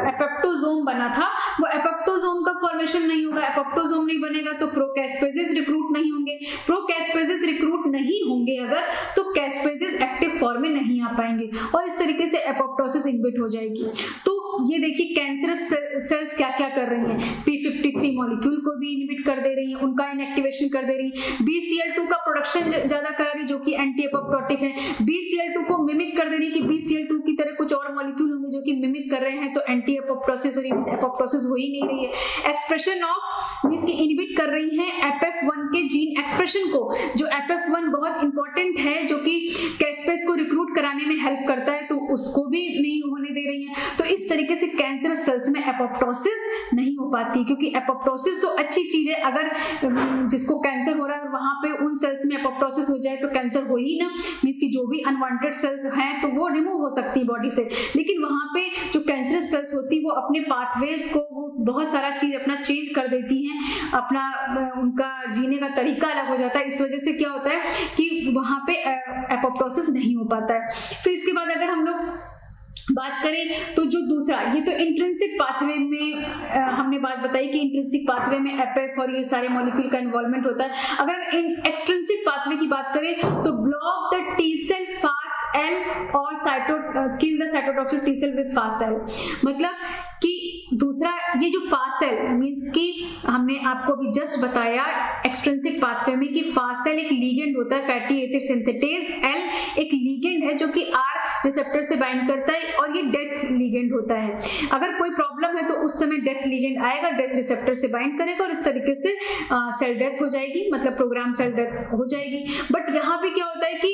एपोप्टोसोम बना था वो एपोप्टोसोम का फॉर्मेशन नहीं होगा। एपोप्टोसोम नहीं बनेगा तो प्रोकैस्पेजेस रिक्रूट नहीं होंगे। प्रोकैस्पेजेस रिक्रूट नहीं होंगे अगर, तो कैस्पेजेस एक्टिव फॉर्म में नहीं आ पाएंगे और इस तरीके से एपोप्टोसिस इनहिबिट हो जाएगी। तो ये देखिए कैंसरस सेल्स क्या क्या कर रही हैं, P53 मॉलिक्यूल को भी इनहिबिट कर दे रही हैं, उनका इनएक्टिवेशन कर दे रही हैं। BCL2 का प्रोडक्शन ज्यादा कर रही जो कि एंटी एपोप्टोटिक है। BCL2 को मिमिक कर दे रही कि BCL2 की तरह कुछ और मॉलिक्यूल होंगे जो कि मिमिक कर रहे हैं, तो एंटी एपोप्टोसिस हो रही है, एपोप्टोसिस हो ही नहीं रही है। एक्सप्रेशन ऑफ मींस की इनहिबिट कर रही हैं FF1 के जीन एक्सप्रेशन को, जो FF1 बहुत इंपॉर्टेंट है जो कि कैस्पेस को रिक्रूट कराने में हेल्प करता है, तो उसको भी नहीं होने दे रही है। तो इस तरीके से कैंसरस सेल्स में एपोप्टोसिस नहीं हो पाती, क्योंकि एपोप्टोसिस तो अच्छी चीज है, अगर जिसको कैंसर हो रहा है और वहां पे उन सेल्स में एपोप्टोसिस हो जाए तो कैंसर हो ही ना, मींस कि जो भी अनवांटेड सेल्स हैं तो वो रिमूव हो सकती है बॉडी से। लेकिन वहां पे जो कैंसरस सेल्स होती है वो अपने पाथवेज को वो बहुत सारा चीज अपना चेंज कर देती हैं, अपना उनका जीने का तरीका अलग हो जाता है। इस वजह से क्या होता है कि वहां पे एपोप्टोसिस नहीं हो पाता है। फिर इसके बाद अगर हम लोग बात करें तो जो दूसरा, ये तो इंट्रिंसिक पाथवे में हमने बात बताई कि इंट्रिंसिक पाथवे में FF और ये सारे मॉलिक्यूल का इन्वॉल्वमेंट होता है। अगर हम इन एक्सट्रिंसिक पाथवे की बात करें तो block the T cell FasL और kill the cytotoxic T cell with Fas cell. मतलब कि दूसरा ये जो फास्ट सेल मींस कि हमने आपको भी जस्ट बताया एक्सट्रिंसिक पाथवे में कि फास्ट सेल एक लीगेंड होता है, फैटी एसिड सिंथेटेज एल एक लीगेंड है जो कि R रिसेप्टर से बाइंड करता है और ये डेथ लीगेंड होता है। अगर कोई प्रॉब्लम है तो उस समय डेथ लीगेंड आएगा, डेथ रिसेप्टर से बाइंड करेगा और इस तरीके से सेल डेथ हो जाएगी, मतलब प्रोग्राम सेल डेथ हो जाएगी। बट यहाँ पे क्या होता है कि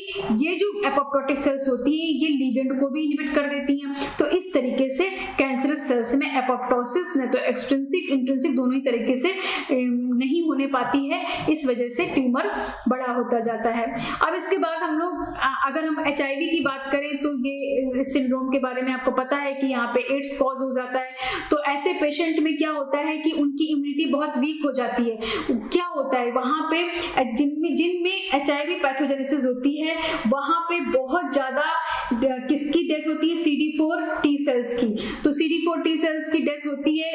ये जो एपोप्टोटिक सेल्स होती है ये लीगेंड को भी इनहिबिट कर देती हैं, तो इस तरीके से कैंसर कैंसरस सेल्स में एपोप्टोसिस न तो एक्सट्रिंसिक इंट्रिंसिक दोनों ही तरीके से नहीं होने पाती है, इस वजह से ट्यूमर बड़ा होता जाता है। अब इसके बाद हम लोग अगर हम HIV की बात करें तो ये सिंड्रोम के बारे में आपको पता है कि यहाँ पे एड्स कॉज हो जाता है। तो ऐसे पेशेंट में क्या होता है कि उनकी इम्यूनिटी बहुत वीक हो जाती है। क्या होता है वहाँ पे जिनमें HIV पैथोजेनेसिस होती है वहाँ पे बहुत ज़्यादा किसकी डेथ होती है, CD4 T सेल्स की। तो CD4 T सेल्स की डेथ होती है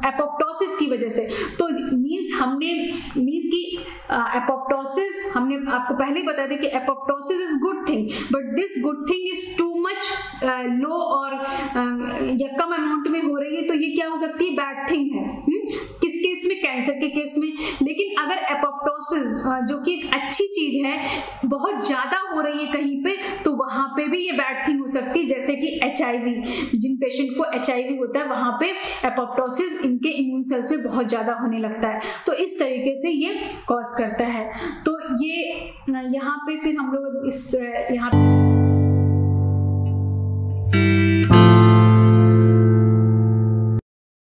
एपोप्टोसिस की वजह से। तो मीन्स की एपोप्टोसिस हमने आपको पहले ही बता दिया कि apoptosis is good thing, but this good thing is too much low और या कम अमाउंट में हो रही है तो ये क्या हो सकती है, बैड थिंग है। किस केस में, कैंसर के केस में। लेकिन अगर एपोप्टोसिस जो कि एक अच्छी चीज है बहुत ज्यादा हो रही है कहीं पे तो वहां पे भी ये बैड थिंग हो सकती है, जैसे कि HIV, जिन पेशेंट को HIV होता है वहां पे एपोप्टोसिस इनके इम्यून सेल्स में बहुत ज्यादा होने लगता है। तो इस तरीके से ये कॉज करता है। तो ये यहाँ पे फिर हम लोग इस यहाँ